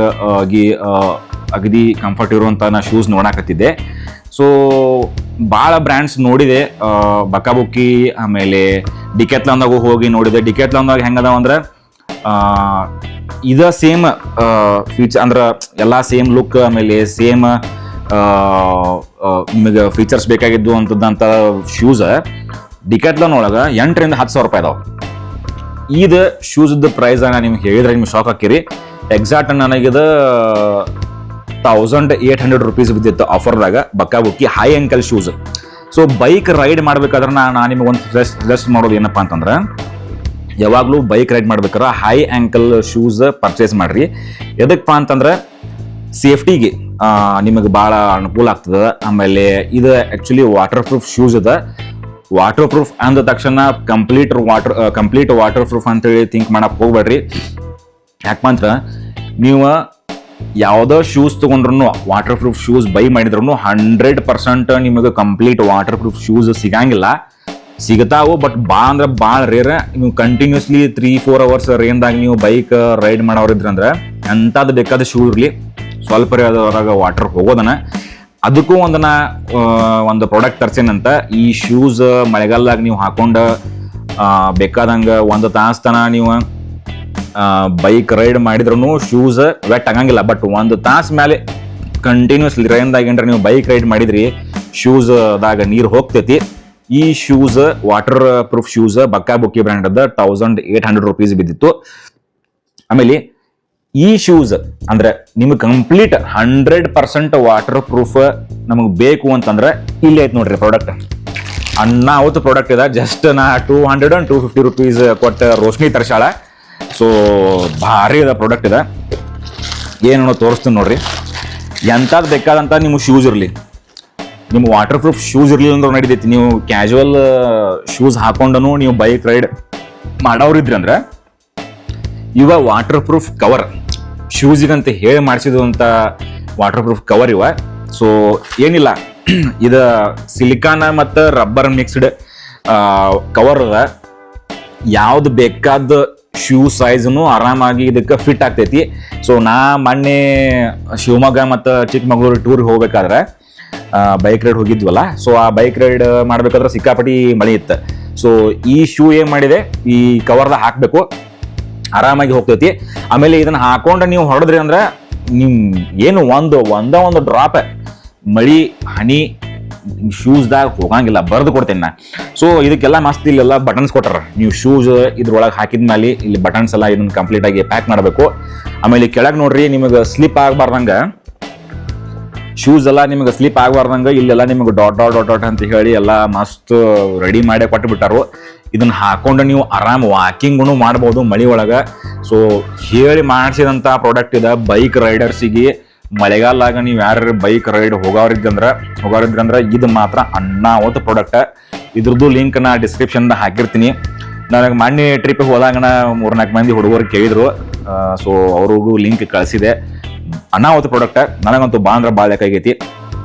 ಅಗದಿ ಕಂಫರ್ಟ್ ಇರುವಂಥ ನಾ ಶೂಸ್ ನೋಡಾಕತ್ತಿದ್ದೆ. ಸೊ ಭಾಳ ಬ್ರ್ಯಾಂಡ್ಸ್ ನೋಡಿದೆ, ಬಕಾಬುಕ್ಕಿ ಆಮೇಲೆ ಡಿಕ್ಯಾಥ್ಲಾನ್ದಾಗೂ ಹೋಗಿ ನೋಡಿದೆ. ಡಿಕ್ಯಾಥ್ಲಾನ್ದಾಗ ಹೆಂಗದಾವ ಅಂದ್ರೆ ಇದ ಸೇಮ್ ಫೀಚರ್ ಅಂದ್ರೆ ಎಲ್ಲ ಸೇಮ್ ಲುಕ್ ಆಮೇಲೆ ಸೇಮ್ ನಿಮಗೆ ಫೀಚರ್ಸ್ ಬೇಕಾಗಿದ್ದು ಅಂತದಂಥ ಶೂಸ್ ಡಿಕ್ಯಾಥ್ಲಾನ್ ಒಳಗೆ 8,000 to 10,000 ರೂಪಾಯಿ ಅದಾವೆ. ಇದು ಶೂಸ್ದ ಪ್ರೈಸ್ ನಾನು ನಿಮ್ಗೆ ಹೇಳಿದ್ರೆ ನಿಮ್ಗೆ ಶಾಕ್ ಹಾಕಿರಿ. ಎಕ್ಸಾಕ್ಟ್ ನನಗಿದು 1,800 rupees ಬಿದ್ದಿತ್ತು ಆಫರ್ದಾಗ ಬಕ್ಕಾಬುಕ್ಕಿ high ankle shoes. So bike ride ಮಾಡ್ಬೇಕಾದ್ರೆ ನಾನು ನಿಮಗೆ ಒಂದು ಸಜೆಸ್ಟ್ ಮಾಡೋದು ಏನಪ್ಪ ಅಂತಂದ್ರೆ, ಯಾವಾಗಲೂ ಬೈಕ್ ರೈಡ್ ಮಾಡ್ಬೇಕಾದ್ರೆ ಹೈ ಆ್ಯಂಕಲ್ ಶೂಸ್ ಪರ್ಚೇಸ್ ಮಾಡ್ರಿ. ಎದಕ್ಕಪ್ಪ ಅಂತಂದ್ರೆ ಸೇಫ್ಟಿಗೆ ನಿಮಗೆ ಭಾಳ ಅನುಕೂಲ ಆಗ್ತದೆ. ಆಮೇಲೆ ಇದು ಆ್ಯಕ್ಚುಲಿ ವಾಟರ್ ಪ್ರೂಫ್ ಶೂಸ್ ಅದ. ವಾಟರ್ ಪ್ರೂಫ್ ಅಂದ ತಕ್ಷಣ ಕಂಪ್ಲೀಟ್ ವಾಟರ್ ಪ್ರೂಫ್ ಅಂತೇಳಿ ಥಿಂಕ್ ಮಾಡಕ್ಕೆ ಹೋಗ್ಬೇಡ್ರಿ. ಯಾಕಪ್ಪ ಅಂದ್ರೆ ನೀವು ಯಾವುದೋ ಶೂಸ್ ತೊಗೊಂಡ್ರು ವಾಟರ್ ಪ್ರೂಫ್ ಶೂಸ್ ಬೈ ಮಾಡಿದ್ರು 100% ನಿಮಗೆ ಕಂಪ್ಲೀಟ್ ವಾಟರ್ ಪ್ರೂಫ್ ಶೂಸ್ ಸಿಗಂಗಿಲ್ಲ. ಸಿಗ್ತಾವು, ಬಟ್ ಭಾಳ ಅಂದ್ರೆ ಭಾಳ ರೇರ್. ನೀವು ಕಂಟಿನ್ಯೂಸ್ಲಿ 3-4 hours ರೇನ್ದಾಗ ನೀವು ಬೈಕ್ ರೈಡ್ ಮಾಡೋರಿದ್ರಂದ್ರೆ ಎಂಥದ್ದು ಬೇಕಾದ ಶೂ ಇರಲಿ, ಸ್ವಲ್ಪ ಹೊರಗೆ ವಾಟರ್ ಹೋಗೋದನ್ನ. ಅದಕ್ಕೂ ಒಂದು ಪ್ರಾಡಕ್ಟ್ ತರ್ಸೇನಂತ. ಈ ಶೂಸ್ ಮಳೆಗಾಲದಾಗ ನೀವು ಹಾಕೊಂಡು ಬೇಕಾದಂಗೆ 1 ತಾಸು ತನ ನೀವು ಬೈಕ್ ರೈಡ್ ಮಾಡಿದ್ರು ಶೂಸ್ ವೆಟ್ ಆಗಂಗಿಲ್ಲ. ಬಟ್ 1 ತಾಸು ಮೇಲೆ ಕಂಟಿನ್ಯೂಸ್ಲಿ ರೈನ್ದಾಗೇನ್ರ ನೀವು ಬೈಕ್ ರೈಡ್ ಮಾಡಿದ್ರಿ ಶೂಸ್ದಾಗ ನೀರು ಹೋಗ್ತೈತಿ. ಈ ಶೂಸ್ ವಾಟರ್ ಪ್ರೂಫ್ ಶೂಸ್ ಬಕ್ಕಾಬುಕ್ಕಿ ಬ್ರ್ಯಾಂಡ್ ಅದ 1,800 rupees ಬಿದ್ದಿತ್ತು. ಆಮೇಲೆ ಈ ಶೂಸ್ ಅಂದ್ರೆ ನಿಮ್ಗೆ ಕಂಪ್ಲೀಟ್ 100% ವಾಟರ್ ಪ್ರೂಫ್ ನಮಗೆ ಬೇಕು ಅಂತಂದ್ರೆ ಇಲ್ಲಿ ಐತೆ ನೋಡ್ರಿ ಪ್ರಾಡಕ್ಟ್. ಅವತ್ತು ಪ್ರಾಡಕ್ಟ್ ಇದೆ. ಜಸ್ಟ್ ನಾ 200 and 250 rupees ಕೊಟ್ಟು ರೋಶ್ನಿ ತರ್ಸಾಳ. ಸೊ ಭಾರಿ ಅದ ಪ್ರಾಡಕ್ಟ್ ಇದೆ. ಏನೋ ತೋರಿಸ್ತೀನಿ ನೋಡ್ರಿ. ಎಂಥದ್ದು ಬೇಕಾದಂಥ ನಿಮ್ಗೆ ಶೂಸ್ ಇರಲಿ, ನಿಮ್ಮ ವಾಟರ್ ಪ್ರೂಫ್ ಶೂಸ್ ಇರಲಿಲ್ಲ ಅಂದ್ರೆ ನಡೀತೈತಿ. ನೀವು ಕ್ಯಾಶುವಲ್ ಶೂಸ್ ಹಾಕೊಂಡನು ನೀವು ಬೈಕ್ ರೈಡ್ ಮಾಡೋರಿದ್ರಿ ಅಂದ್ರೆ ಇವ ವಾಟರ್ ಪ್ರೂಫ್ ಕವರ್ ಶೂಸಿಗಂತ ಹೇಳಿ ಮಾಡಿಸಿದಂಥ ವಾಟರ್ ಪ್ರೂಫ್ ಕವರ್ ಇವ. ಸೊ ಏನಿಲ್ಲ, ಇದು ಸಿಲಿಕಾನ ಮತ್ತು ರಬ್ಬರ್ ಮಿಕ್ಸ್ಡ್ ಕವರ್ ಅದ. ಯಾವ್ದು ಬೇಕಾದ ಶೂ ಸೈಜ್ನು ಆರಾಮಾಗಿ ಇದಕ್ಕೆ ಫಿಟ್ ಆಗ್ತೈತಿ. ಸೊ ನಾ ಮೊನ್ನೆ ಶಿವಮೊಗ್ಗ ಮತ್ತು ಚಿಕ್ಕಮಗಳೂರು ಟೂರ್ಗೆ ಹೋಗ್ಬೇಕಾದ್ರೆ ಬೈಕ್ ರೈಡ್ ಹೋಗಿದ್ವಲ್ಲ. ಸೊ ಆ ಬೈಕ್ ರೈಡ್ ಮಾಡ್ಬೇಕಾದ್ರೆ ಸಿಕ್ಕಾಪಟ್ಟಿ ಮಳೆ ಇತ್ತು. ಸೊ ಈ ಶೂ ಏನ್ ಮಾಡಿದೆ, ಈ ಕವರ್ದಾಗ ಹಾಕಬೇಕು, ಆರಾಮಾಗಿ ಹೋಗ್ತೈತಿ. ಆಮೇಲೆ ಇದನ್ನ ಹಾಕೊಂಡು ನೀವು ಹೊಡೆದ್ರಿ ಅಂದ್ರೆ ನಿಮ್ ಏನು ಒಂದು ಡ್ರಾಪ್ ಮಳಿ ಹನಿ ಶೂಸ್ದಾಗ ಹೋಗಂಗಿಲ್ಲ, ಬರೆದು ಕೊಡ್ತೇನೆ ನಾ. ಸೊ ಇದಕ್ಕೆಲ್ಲ ಮಸ್ತ್ ಇಲ್ಲೆಲ್ಲ ಬಟನ್ಸ್ ಕೊಟ್ಟಾರ. ನೀವು ಶೂಸ್ ಇದ್ರೊಳಗೆ ಹಾಕಿದ್ಮೇಲೆ ಇಲ್ಲಿ ಬಟನ್ಸ್ ಎಲ್ಲ ಇದನ್ನ ಕಂಪ್ಲೀಟ್ ಆಗಿ ಪ್ಯಾಕ್ ಮಾಡಬೇಕು. ಆಮೇಲೆ ಕೆಳಗೆ ನೋಡ್ರಿ, ನಿಮಗೆ ಸ್ಲಿಪ್ ಆಗಬಾರ್ದಂಗ ಶೂಸ್ ಎಲ್ಲ ನಿಮಗೆ ಸ್ಲಿಪ್ ಆಗಬಾರ್ದಂಗ ಇಲ್ಲೆಲ್ಲ ನಿಮಗೆ ಡಾಟ್ ಅಂತ ಹೇಳಿ ಎಲ್ಲ ಮಸ್ತ್ ರೆಡಿ ಮಾಡಿ ಕೊಟ್ಟು ಬಿಟ್ಟಾರು. ಇದನ್ನ ಹಾಕೊಂಡು ನೀವು ಆರಾಮ್ ವಾಕಿಂಗ್ನು ಮಾಡ್ಬೋದು ಮಳೆ ಒಳಗೆ. ಸೊ ಹೇಳಿ ಮಾಡಿಸಿದಂಥ ಪ್ರಾಡಕ್ಟ್ ಇದೆ ಬೈಕ್ ರೈಡರ್ಸಿಗೆ. ಮಳೆಗಾಲಾಗ ನೀವು ಯಾರು ಬೈಕ್ ರೈಡ್ ಹೋಗೋರಿದ್ರಂದ್ರೆ ಇದು ಮಾತ್ರ ಅನ್ನಾವತ್ತು ಪ್ರಾಡಕ್ಟ್. ಇದ್ರದ್ದು ಲಿಂಕ್ ನಾ ಡಿಸ್ಕ್ರಿಪ್ಷನ್ದಾಗ ಹಾಕಿರ್ತೀನಿ. ನನಗೆ ಮೊನ್ನೆ ಟ್ರಿಪ್ಗೆ ಹೋದಾಗ 3-4 ಮಂದಿ ಹುಡುಗರು ಕೇಳಿದ್ರು. ಸೊ ಅವ್ರಿಗೂ ಲಿಂಕ್ ಕಳಿಸಿದೆ. ಅನ್ನಾವತ್ತು ಪ್ರಾಡಕ್ಟ್ ನನಗಂತೂ ಭಾಳ ಬೇಕಾಗೈತಿ.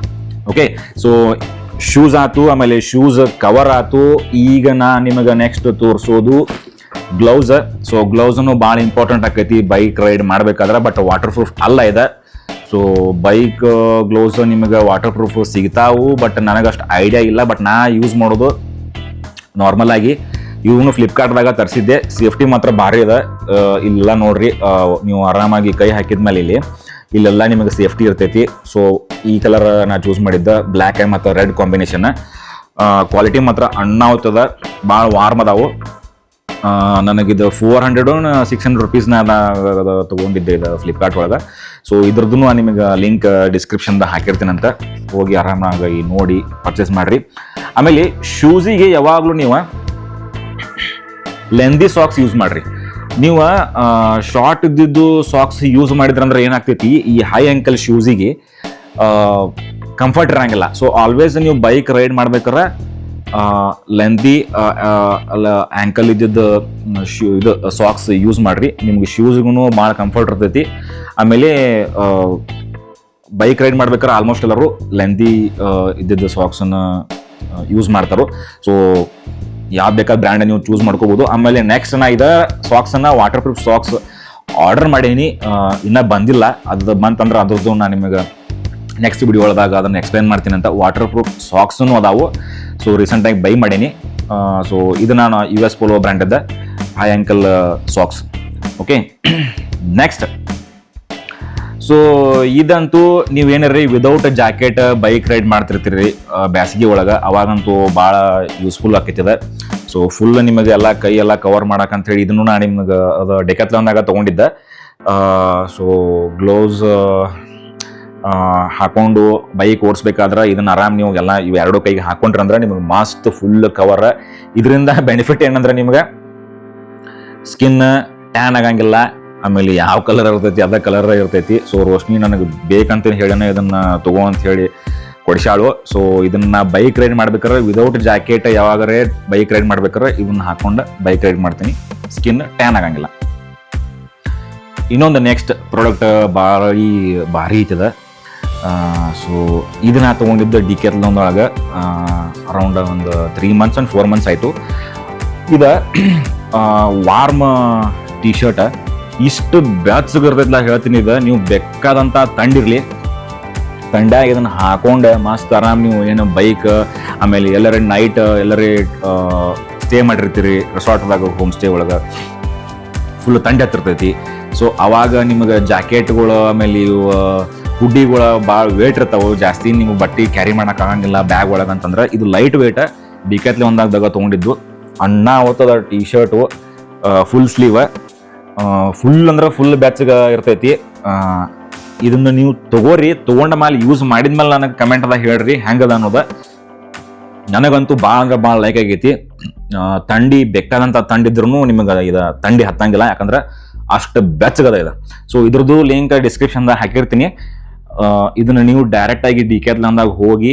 ಓಕೆ, ಸೊ ಶೂಸ್ ಆಯ್ತು, ಆಮೇಲೆ ಶೂಸ್ ಕವರ್ ಆಯ್ತು. ಈಗ ನಾ ನಿಮಗೆ ನೆಕ್ಸ್ಟ್ ತೋರಿಸೋದು ಗ್ಲೌಸ್. ಸೊ ಗ್ಲೌಸ್ನು ಭಾಳ ಇಂಪಾರ್ಟೆಂಟ್ ಆಕೈತಿ ಬೈಕ್ ರೈಡ್ ಮಾಡ್ಬೇಕಾದ್ರೆ. ಬಟ್ ವಾಟರ್ ಪ್ರೂಫ್ ಅಲ್ಲ ಇದೆ. ಸೊ ಬೈಕ್ ಗ್ಲೌಸ್ ನಿಮಗೆ ವಾಟರ್ ಪ್ರೂಫ್ ಸಿಗ್ತಾವು, ಬಟ್ ನನಗಷ್ಟು ಐಡಿಯಾ ಇಲ್ಲ. ಬಟ್ ನಾ ಯೂಸ್ ಮಾಡೋದು ನಾರ್ಮಲ್ ಆಗಿ ಇವನು ಫ್ಲಿಪ್ಕಾರ್ಟ್ದಾಗ ತರಿಸಿದ್ದೆ. ಸೇಫ್ಟಿ ಮಾತ್ರ ಭಾರಿ ಇದೆ. ಇಲ್ಲೆಲ್ಲ ನೋಡ್ರಿ, ನೀವು ಆರಾಮಾಗಿ ಕೈ ಹಾಕಿದ್ಮೇಲೆ ಇಲ್ಲೆಲ್ಲ ನಿಮಗೆ ಸೇಫ್ಟಿ ಇರ್ತೈತಿ. ಸೊ ಈ ಕಲರ್ ನಾ ಚೂಸ್ ಮಾಡಿದ್ದ, ಬ್ಲ್ಯಾಕ್ ಆ್ಯಂಡ್ ಮತ್ತು ರೆಡ್ ಕಾಂಬಿನೇಷನ್. ಕ್ವಾಲಿಟಿ ಮಾತ್ರ ಅಣ್ಣಾಗ್ತದ, ಭಾಳ ವಾರ್ಮ್ ಅದಾವು. ನನಗಿದು 400-600 rupees ತೊಗೊಂಡಿದ್ದೆ ಇದು ಫ್ಲಿಪ್ಕಾರ್ಟ್ ಒಳಗೆ. ಸೊ ಇದ್ರದ್ದು ನಿಮಗೆ ಲಿಂಕ್ ಡಿಸ್ಕ್ರಿಪ್ಷನ್ದಾಗ ಹಾಕಿರ್ತೀನಂತ, ಹೋಗಿ ಆರಾಮಾಗಿ ನೋಡಿ ಪರ್ಚೇಸ್ ಮಾಡಿರಿ. ಆಮೇಲೆ ಶೂಸಿಗೆ ಯಾವಾಗಲೂ ನೀವು ಲೆಂದಿ ಸಾಕ್ಸ್ ಯೂಸ್ ಮಾಡಿರಿ. ನೀವು ಶಾರ್ಟ್ ಇದ್ದಿದ್ದು ಸಾಕ್ಸ್ ಯೂಸ್ ಮಾಡಿದ್ರಂದ್ರೆ ಏನಾಗ್ತೈತಿ, ಈ ಹೈ ಆ್ಯಂಕಲ್ ಶೂಸಿಗೆ ಕಂಫರ್ಟ್ ಇರಂಗಿಲ್ಲ. ಸೊ ಆಲ್ವೇಸ್ ನೀವು ಬೈಕ್ ರೈಡ್ ಮಾಡ್ಬೇಕಾದ್ರೆ ಲೆಂದಿ ಆ್ಯಂಕಲ್ ಇದ್ದಿದ್ದು ಇದು ಸಾಕ್ಸ್ ಯೂಸ್ ಮಾಡಿರಿ. ನಿಮ್ಗೆ ಶೂಸ್ಗೂ ಭಾಳ ಕಂಫರ್ಟ್ ಇರ್ತೈತಿ. ಆಮೇಲೆ ಬೈಕ್ ರೈಡ್ ಮಾಡ್ಬೇಕಾದ್ರೆ ಆಲ್ಮೋಸ್ಟ್ ಎಲ್ಲರೂ ಲೆಂದಿ ಇದ್ದಿದ್ದು ಸಾಕ್ಸನ್ನು ಯೂಸ್ ಮಾಡ್ತಾರೋ. ಸೊ ಯಾವ ಬೇಕಾದ ಬ್ರ್ಯಾಂಡ್ ನೀವು ಚೂಸ್ ಮಾಡ್ಕೋಬಹುದು. ಆಮೇಲೆ ನೆಕ್ಸ್ಟ್ ನಾ ಸಾಕ್ಸನ್ನು ವಾಟರ್ ಪ್ರೂಫ್ ಸಾಕ್ಸ್ ಆರ್ಡರ್ ಮಾಡೀನಿ, ಇನ್ನೂ ಬಂದಿಲ್ಲ. ಅದು ಬಂತಂದ್ರೆ ಅದ್ರದ್ದು ನಾನು ನಿಮಗೆ ನೆಕ್ಸ್ಟ್ ವಿಡಿಯೋ ಒಳದಾಗ ಅದನ್ನು ಎಕ್ಸ್ಪ್ಲೈನ್ ಮಾಡ್ತೀನಿ ಅಂತ. ವಾಟರ್ ಪ್ರೂಫ್ ಸಾಕ್ಸೂ ಅದಾವು. ಸೊ ರೀಸೆಂಟಾಗಿ ಬೈ ಮಾಡೀನಿ. ಸೊ ಇದು ನಾನು US ಪೋಲೋ ಬ್ರ್ಯಾಂಡದ high ankle socks. Okay, next so ಇದಂತೂ ನೀವೇನಾರಿ ವಿದೌಟ್ ಜಾಕೆಟ್ ಬೈಕ್ ರೈಡ್ ಮಾಡ್ತಿರ್ತೀರಿ ಬ್ಯಾಸಿಗೆ ಒಳಗೆ, ಅವಾಗಂತೂ ಭಾಳ ಯೂಸ್ಫುಲ್ ಆಕೈತಿದೆ. ಸೊ ಫುಲ್ ನಿಮಗೆ ಎಲ್ಲ ಕೈ ಎಲ್ಲ ಕವರ್ ಮಾಡಕ್ಕಂತ ಹೇಳಿ ಇದನ್ನು ನಾನು ನಿಮ್ಗೆ ಅದು ಡೆಕಾಥ್ಲಾನ್ದಾಗ ತೊಗೊಂಡಿದ್ದೆ. ಸೊ ಗ್ಲೌಸ್ ಹಾಕೊಂಡು ಬೈಕ್ ಓಡಿಸ್ಬೇಕಾದ್ರೆ ಇದನ್ನ ಆರಾಮ್ ನೀವು ಎಲ್ಲ ಇವೆರಡು ಕೈಗೆ ಹಾಕೊಂಡ್ರೆ ಅಂದ್ರೆ ನಿಮಗೆ ಮಸ್ತ್ ಫುಲ್ ಕವರ್. ಇದರಿಂದ ಬೆನಿಫಿಟ್ ಏನಂದ್ರೆ ನಿಮ್ಗೆ ಸ್ಕಿನ್ ಟ್ಯಾನ್ ಆಗಂಗಿಲ್ಲ, ಆಮೇಲೆ ಯಾವ ಕಲರ್ ಇರ್ತೈತಿ ಅದ ಕಲರ್ ಇರ್ತೈತಿ. ಸೊ ರೋಶ್ನಿ ನನಗೆ ಬೇಕಂತ ಹೇಳೋಣ ಇದನ್ನ ತಗೋ ಅಂತ ಹೇಳಿ ಕೊಡಿಸಾಳು. ಸೊ ಇದನ್ನ ಬೈಕ್ ರೈಡ್ ಮಾಡ್ಬೇಕಾದ್ರೆ ವಿದೌಟ್ ಜಾಕೆಟ್ ಯಾವಾಗಾರೆ ಬೈಕ್ ರೈಡ್ ಮಾಡ್ಬೇಕಾದ್ರೆ ಇದನ್ನ ಹಾಕೊಂಡು ಬೈಕ್ ರೈಡ್ ಮಾಡ್ತೀನಿ, ಸ್ಕಿನ್ ಟ್ಯಾನ್ ಆಗಂಗಿಲ್ಲ. ಇನ್ನೊಂದು ನೆಕ್ಸ್ಟ್ ಪ್ರಾಡಕ್ಟ್ ಭಾರಿ ಐತದ. ಸೊ ಇದನ್ನ ತೊಗೊಂಡಿದ್ದು ಡಿಕ್ಯಾಥ್ಲಾನ್ದೊಳಗೆ ಅರೌಂಡ್ ಒಂದು 3 months and 4 months ಆಯಿತು. ಇದು ವಾರ್ಮ್ ಟಿ ಶರ್ಟ್ ಇಷ್ಟು ಬೆಚ್ಚಗಿರ್ತೈತಿಲ್ಲ ಹೇಳ್ತೀನಿ. ಇದು ನೀವು ಬೇಕಾದಂಥ ತಂಡಿರಲಿ, ತಂಡ್ಯಾಗ ಇದನ್ನು ಹಾಕೊಂಡು ಮಸ್ತ್ ಆರಾಮ್ ನೀವು ಏನು ಬೈಕ್ ಆಮೇಲೆ ಎಲ್ಲರೇ ನೈಟ್ ಎಲ್ಲರೇ ಸ್ಟೇ ಮಾಡಿರ್ತೀರಿ ರೆಸಾರ್ಟ್ದಾಗ ಹೋಮ್ ಸ್ಟೇ ಒಳಗೆ ಫುಲ್ ತಂಡಿ ಹತ್ತಿರ್ತೈತಿ. ಸೊ ಅವಾಗ ನಿಮಗೆ ಜಾಕೆಟ್ಗಳು ಆಮೇಲೆ ಇವು ಹುಡ್ಡಿಗಳು ಭಾಳ ವೇಟ್ ಇರ್ತಾವೆ, ಜಾಸ್ತಿ ನಿಮಗೆ ಬಟ್ಟೆ ಕ್ಯಾರಿ ಮಾಡೋಕ್ಕಾಗಂಗಿಲ್ಲ ಬ್ಯಾಗ್ ಒಳಗೆ ಅಂತಂದ್ರೆ ಇದು ಲೈಟ್ ವೇಟ್ ಡಿಕ್ಯಾಥ್ಲಾನ್ದಾಗ ತೊಗೊಂಡಿದ್ದು. ಅಣ್ಣ ಅವತ್ತದ T shirt full sleeve, full ಅಂದ್ರೆ ಫುಲ್ ಬ್ಯಾಚ್ಗೆ ಇರ್ತೈತಿ. ಇದನ್ನು ನೀವು ತೊಗೊಂಡ ಮೇಲೆ ಯೂಸ್ ಮಾಡಿದ್ಮೇಲೆ ನನಗೆ ಕಮೆಂಟ್ ಅದ ಹೇಳ್ರಿ ಹೆಂಗದ ಅನ್ನೋದು. ನನಗಂತೂ ಭಾಳ ಅಂದ್ರೆ ಭಾಳ ಲೈಕ್ ಆಗೈತಿ. ತಂಡಿ ಬೇಕಾದಂಥ ತಂಡಿದ್ರೂ ನಿಮಗೆ ಇದು ತಂಡಿ ಹತ್ತಂಗಿಲ್ಲ, ಯಾಕಂದ್ರೆ ಅಷ್ಟು ಬೆಚ್ಚಗದ ಇದೆ. ಸೊ ಇದ್ರದ್ದು ಲಿಂಕ್ ಡಿಸ್ಕ್ರಿಪ್ಷನ್ದಾಗ ಹಾಕಿರ್ತೀನಿ. ಇದನ್ನು ನೀವು ಡೈರೆಕ್ಟಾಗಿ ಡಿಕ್ಯಾಥ್ಲಾನ್ದಾಗ ಹೋಗಿ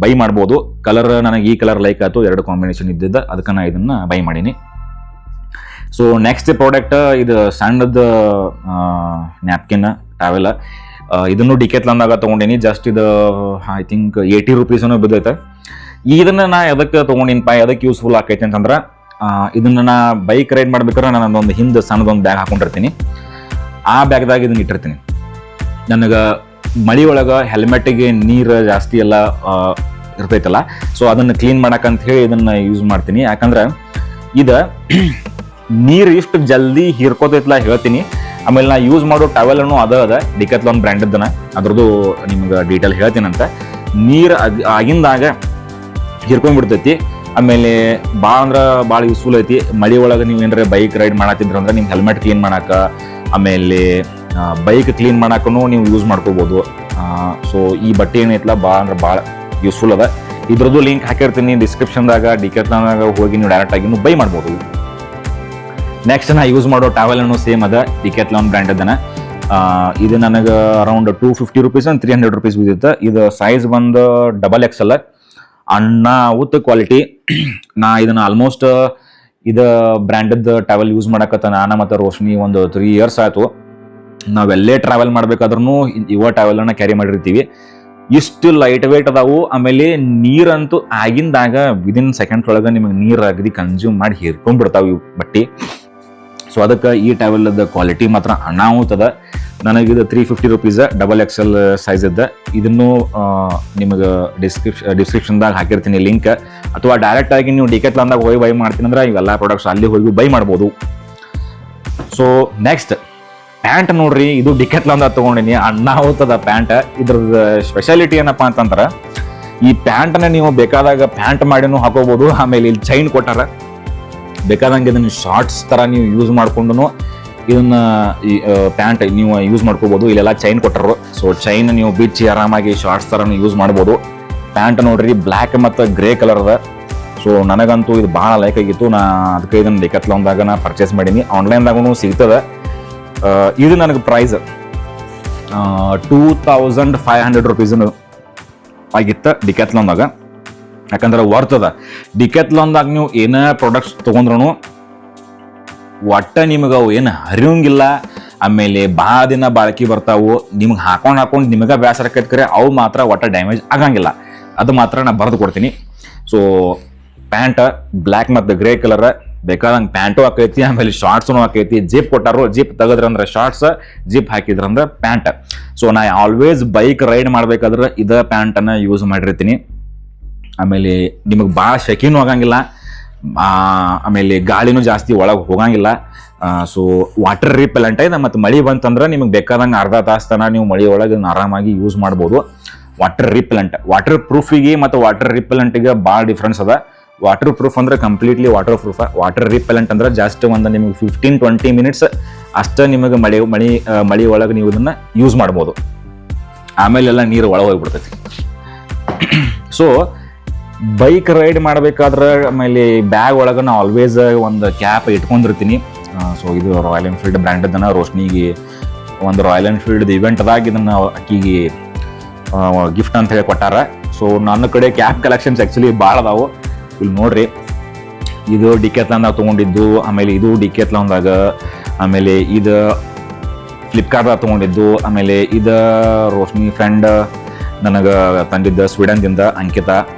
ಬೈ ಮಾಡ್ಬೋದು. ಕಲರ್ ನನಗೆ ಈ ಕಲರ್ ಲೈಕ್ ಆಯಿತು, 2 ಕಾಂಬಿನೇಷನ್ ಇದ್ದಿದ್ದ, ಅದಕ್ಕೆ ನಾನು ಇದನ್ನು ಬೈ ಮಾಡೀನಿ. ಸೊ ನೆಕ್ಸ್ಟ್ ಪ್ರಾಡಕ್ಟ್ ಇದು ಸಣ್ಣದ ನ್ಯಾಪ್ಕಿನ್ ಟ್ರಾವೆಲ್. ಇದನ್ನು ಡಿಕ್ಯಾಥ್ಲಾನ್ದಾಗ ತೊಗೊಂಡೀನಿ. ಜಸ್ಟ್ ಇದು ಐ ಥಿಂಕ್ 80 rupees ಬಿದ್ದೈತೆ. ಇದನ್ನು ನಾ ಎದಕ್ಕೆ ತೊಗೊಂಡಿನಪ್ಪ, ಎದಕ್ಕೆ ಯೂಸ್ಫುಲ್ ಆಕೈತೆ ಅಂತಂದ್ರೆ ಇದನ್ನು ನಾ ಬೈಕ್ ರೈಡ್ ಮಾಡ್ಬೇಕಾದ್ರೆ ನಾನು ಒಂದು ಹಿಂದೆ ಸಣ್ಣದೊಂದು ಬ್ಯಾಗ್ ಹಾಕೊಂಡಿರ್ತೀನಿ. ಆ ಬ್ಯಾಗ್ದಾಗ ಇದನ್ನು ಇಟ್ಟಿರ್ತೀನಿ. ನನಗೆ ಮಳೆ ಒಳಗೆ ಹೆಲ್ಮೆಟ್ಟಿಗೆ ನೀರು ಜಾಸ್ತಿ ಎಲ್ಲ ಇರ್ತೈತಲ್ಲ, ಸೊ ಅದನ್ನು ಕ್ಲೀನ್ ಮಾಡಕ್ಕಂತ ಹೇಳಿ ಇದನ್ನು ಯೂಸ್ ಮಾಡ್ತೀನಿ. ಯಾಕಂದ್ರೆ ಇದು ನೀರು ಇಷ್ಟು ಜಲ್ದಿ ಹೀರ್ಕೋತೈತಲ್ಲ ಹೇಳ್ತೀನಿ. ಆಮೇಲೆ ನಾ ಯೂಸ್ ಮಾಡೋ ಟವೆಲ್ನು ಅದ ಡಿಕ್ಯಾಥ್ಲಾನ್ ಬ್ರ್ಯಾಂಡದ್ದನ, ಅದ್ರದ್ದು ನಿಮ್ಗೆ ಡೀಟೇಲ್ ಹೇಳ್ತೀನಂತ. ನೀರು ಆಗಿಂದಾಗ ಹೀರ್ಕೊಂಡ್ಬಿಡ್ತೈತಿ. ಆಮೇಲೆ ಭಾಳ ಅಂದ್ರೆ ಭಾಳ ಯೂಸ್ಫುಲ್ ಐತಿ. ಮಳೆ ಒಳಗೆ ನೀವು ಏನಾರ ಬೈಕ್ ರೈಡ್ ಮಾಡತ್ತಿದ್ರಂದ್ರೆ ನಿಮ್ಮ ಹೆಲ್ಮೆಟ್ ಕ್ಲೀನ್ ಮಾಡಕ್ಕೆ, ಆಮೇಲೆ ಬೈಕ್ ಕ್ಲೀನ್ ಮಾಡಕ್ಕೂ ನೀವು ಯೂಸ್ ಮಾಡ್ಕೋಬೋದು. ಸೊ ಈ ಬಟ್ಟೆ ಏನೈತಲ್ಲ ಭಾಳ ಅಂದ್ರೆ ಭಾಳ ಯೂಸ್ಫುಲ್ ಅದ. ಇದ್ರದ್ದು ಲಿಂಕ್ ಹಾಕಿರ್ತೀನಿ ಡಿಸ್ಕ್ರಿಪ್ಷನ್ದಾಗ. ಡಿಕ್ಯಾಥ್ಲಾನ್ದಾಗ ಹೋಗಿ ನೀವು ಡೈರೆಕ್ಟಾಗಿ ಬೈ ಮಾಡ್ಬೋದು. ನೆಕ್ಸ್ಟ್ ನಾ ಯೂಸ್ ಮಾಡೋ ಟ್ರಾವೆಲ್ನು ಸೇಮ್ ಅದ, ಡಿಕ್ಯಾಥ್ಲಾನ್ ಬ್ರ್ಯಾಂಡ್ ಅದನ್ನ. ಇದು ನನಗೆ ಅರೌಂಡ್ 250 rupees and 300 rupees ಬಿದ್ದಿತ್ತು. ಇದು ಸೈಜ್ ಬಂದು XXL ಅಣ್ಣ ಉತ್ ಕ್ವಾಲಿಟಿ. ನಾ ಇದನ್ನ ಆಲ್ಮೋಸ್ಟ್ ಇದು ಬ್ರ್ಯಾಂಡದ ಟ್ರಾವೆಲ್ ಯೂಸ್ ಮಾಡಕತ್ತ ನಾನು ಮತ್ತು ರೋಶ್ನಿ ಒಂದು 3 years ಆಯಿತು. ನಾವೆಲ್ಲೇ ಟ್ರಾವೆಲ್ ಮಾಡ್ಬೇಕಾದ್ರೂ ಇವ ಟ್ರಾವೆಲನ್ನು ಕ್ಯಾರಿ ಮಾಡಿರ್ತೀವಿ. ಇಷ್ಟು ಲೈಟ್ ವೇಟ್ ಅದಾವು. ಆಮೇಲೆ ನೀರಂತೂ ಆಗಿಂದಾಗ ವಿದಿನ್ ಸೆಕೆಂಡ್ಸ್ ಒಳಗೆ ನಿಮಗೆ ನೀರು ಅಗದಿ ಕನ್ಸ್ಯೂಮ್ ಮಾಡಿ ಹೀರ್ಕೊಂಡ್ಬಿಡ್ತಾವೆ ಇವು ಬಟ್ಟೆ. ಸೊ ಅದಕ್ಕೆ ಈ ಟ್ರಾವೆಲ್ದ ಕ್ವಾಲಿಟಿ ಮಾತ್ರ ಅನಾಹುತದ. ನನಗಿದು 350 rupees XXL ಸೈಜ್ ಇದ್ದ. ಇದನ್ನು ನಿಮಗೆ ಡಿಸ್ಕ್ರಿಪ್ಷನ್ದಾಗ ಹಾಕಿರ್ತೀನಿ ಲಿಂಕ್. ಅಥವಾ ಡೈರೆಕ್ಟಾಗಿ ನೀವು ಡಿಕ್ಯಾಥ್ಲಾನ್ದಾಗ ಹೋಗಿ ಬೈ ಮಾಡ್ತೀನಿ ಅಂದ್ರೆ ಇವೆಲ್ಲ ಪ್ರಾಡಕ್ಟ್ಸ್ ಅಲ್ಲಿ ಹೋಗಿ ಬೈ ಮಾಡ್ಬೋದು. ಸೊ ನೆಕ್ಸ್ಟ್ ಪ್ಯಾಂಟ್ ನೋಡ್ರಿ, ಇದು ಡಿಕ್ಯಾಥ್ಲಾನ್ದಾಗ ತೊಗೊಂಡಿನಿ. ಅನಾಹುತದ ಪ್ಯಾಂಟ್. ಇದ್ರದ್ದು ಸ್ಪೆಷಾಲಿಟಿ ಏನಪ್ಪ ಅಂತಂದ್ರೆ ಈ ಪ್ಯಾಂಟನ್ನ ನೀವು ಬೇಕಾದಾಗ ಪ್ಯಾಂಟ್ ಮಾಡಿನೂ ಹಾಕೋಬೋದು. ಆಮೇಲೆ ಇಲ್ಲಿ ಚೈನ್ ಕೊಟ್ಟಾರ, ಬೇಕಾದಂಗೆ ಇದನ್ನು ಶಾರ್ಟ್ಸ್ ಥರ ನೀವು ಯೂಸ್ ಮಾಡ್ಕೊಂಡು ಇದನ್ನ ಈ ಪ್ಯಾಂಟ್ ನೀವು ಯೂಸ್ ಮಾಡ್ಕೋಬೋದು. ಇಲ್ಲೆಲ್ಲ ಚೈನ್ ಕೊಟ್ಟರು. ಸೊ ಚೈನ್ ನೀವು ಬಿಚ್ಚಿ ಆರಾಮಾಗಿ ಶಾರ್ಟ್ಸ್ ಥರ ಯೂಸ್ ಮಾಡ್ಬೋದು. ಪ್ಯಾಂಟ್ ನೋಡ್ರಿ ಬ್ಲ್ಯಾಕ್ ಮತ್ತು ಗ್ರೇ ಕಲರ್ ಅದ. ಸೊ ನನಗಂತೂ ಇದು ಭಾಳ ಲೈಕ್ ಆಗಿತ್ತು. ನಾ ಅದಕ್ಕೆ ಇದನ್ನು ಡಿಕ್ಯಾಥ್ಲಾನ್ದಾಗ ನಾ ಪರ್ಚೇಸ್ ಮಾಡೀನಿ. ಆನ್ಲೈನ್ದಾಗೂ ಸಿಗ್ತದೆ. ಇದು ನನಗೆ ಪ್ರೈಸ್ 2500 rupees ಆಗಿತ್ತು ಡಿಕ್ಯಾಥ್ಲಾನ್ದಾಗ. ಯಾಕಂದ್ರೆ ವರ್ತ್ ಅದ. ಡಿಕ್ಯಾಥ್ಲಾನ್ದಾಗ ನೀವು ಏನೇ ಪ್ರಾಡಕ್ಟ್ಸ್ ತೊಗೊಂಡ್ರು ಒಟ್ಟು ನಿಮಗೆ ಅವು ಏನು ಹರಿಯೋಂಗಿಲ್ಲ. ಆಮೇಲೆ ಭಾಳ ದಿನ ಬಾಳ್ಕಿ ಬರ್ತಾವು. ನಿಮ್ಗೆ ಹಾಕೊಂಡು ನಿಮಗೆ ಬೇಸರ ಕಟ್ಕರೆ ಅವು ಮಾತ್ರ ಒಟ್ಟು ಡ್ಯಾಮೇಜ್ ಆಗಂಗಿಲ್ಲ. ಅದು ಮಾತ್ರ ನಾನು ಬರೆದು ಕೊಡ್ತೀನಿ. ಸೊ ಪ್ಯಾಂಟ್ ಬ್ಲ್ಯಾಕ್ ಮತ್ತು ಗ್ರೇ ಕಲರ್ ಬೇಕಾದಂಗೆ ಪ್ಯಾಂಟು ಹಾಕೈತಿ, ಆಮೇಲೆ ಶಾರ್ಟ್ಸ್ನು ಹಾಕೈತಿ. ಜಿಪ್ ಕೊಟ್ಟಾರು, ಜಿಪ್ ತೆಗೆದ್ರಂದ್ರೆ ಶಾರ್ಟ್ಸ್, ಜಿಪ್ ಹಾಕಿದ್ರಂದ್ರೆ ಪ್ಯಾಂಟ್. ಸೊ ನಾ ಆಲ್ವೇಸ್ ಬೈಕ್ ರೈಡ್ ಮಾಡ್ಬೇಕಾದ್ರೆ ಇದ ಪ್ಯಾಂಟನ್ನು ಯೂಸ್ ಮಾಡಿರ್ತೀನಿ. ಆಮೇಲೆ ನಿಮಗೆ ಭಾಳ ಶೆಕಿನೂ ಆಗಂಗಿಲ್ಲ, ಆಮೇಲೆ ಗಾಳಿನೂ ಜಾಸ್ತಿ ಒಳಗೆ ಹೋಗಂಗಿಲ್ಲ. ಸೊ ವಾಟರ್ ರಿಪೆಲೆಂಟ್ ಇದೆ, ಮತ್ತು ಮಳೆ ಬಂತಂದ್ರೆ ನಿಮಗೆ ಬೇಕಾದಂಗೆ ಅರ್ಧ ತಾಸು ತನಕ ನೀವು ಮಳೆ ಒಳಗೆ ಆರಾಮಾಗಿ ಯೂಸ್ ಮಾಡ್ಬೋದು. ವಾಟರ್ ರಿಪೆಲೆಂಟ್, ವಾಟರ್ ಪ್ರೂಫಿಗೆ ಮತ್ತು ವಾಟರ್ ರಿಪೆಲೆಂಟಿಗೆ ಭಾಳ ಡಿಫ್ರೆನ್ಸ್ ಅದ. ವಾಟರ್ ಪ್ರೂಫ್ ಅಂದ್ರೆ completely water proof. Water repellent ಅಂದ್ರೆ ಜಸ್ಟ್ ಒಂದು ನಿಮಗೆ 15-20 ಮಿನಿಟ್ಸ್ ಅಷ್ಟೇ ನಿಮಗೆ ಮಳೆ ಒಳಗೆ ನೀವು ಇದನ್ನ ಯೂಸ್ ಮಾಡ್ಬೋದು. ಆಮೇಲೆಲ್ಲ ನೀರು ಒಳಗೆ ಹೋಗ್ಬಿಡ್ತೈತಿ. ಸೊ ಬೈಕ್ ರೈಡ್ ಮಾಡಬೇಕಾದ್ರೆ ಆಮೇಲೆ ಬ್ಯಾಗ್ ಒಳಗೆ ನಾನು ಆಲ್ವೇಸ್ ಒಂದು ಕ್ಯಾಪ್ ಇಟ್ಕೊಂಡಿರ್ತೀನಿ. ಸೊ ಇದು ರಾಯಲ್ ಎನ್ಫೀಲ್ಡ್ ಬ್ರ್ಯಾಂಡದನ್ನ ರೋಶ್ನಿಗೆ ಒಂದು ರಾಯಲ್ ಎನ್ಫೀಲ್ಡ್ ಇವೆಂಟ್ದಾಗ ಇದನ್ನು ಅಕ್ಕಿಗೆ ಗಿಫ್ಟ್ ಅಂತ ಹೇಳಿ ಕೊಟ್ಟಾರ. ಸೊ ನನ್ನ ಕಡೆ ಕ್ಯಾಪ್ ಕಲೆಕ್ಷನ್ಸ್ ಆ್ಯಕ್ಚುಲಿ ಭಾಳ ಅದಾವು. ಇಲ್ಲಿ ನೋಡ್ರಿ, ಇದು ಡಿಕೆತ್ಲಾನ್ದಾಗ ತೊಗೊಂಡಿದ್ದು, ಆಮೇಲೆ ಇದು ಡಿಕೆತ್ಲಾನ್ದಾಗ, ಆಮೇಲೆ ಇದು ಫ್ಲಿಪ್ಕಾರ್ಟ್ದಾಗ ತೊಗೊಂಡಿದ್ದು, ಆಮೇಲೆ ಇದು ರೋಶ್ನಿ ಫ್ರೆಂಡ್ ನನಗೆ ತಂದಿದ್ದ ಸ್ವೀಡನ್ದಿಂದ ಅಂಕಿತ.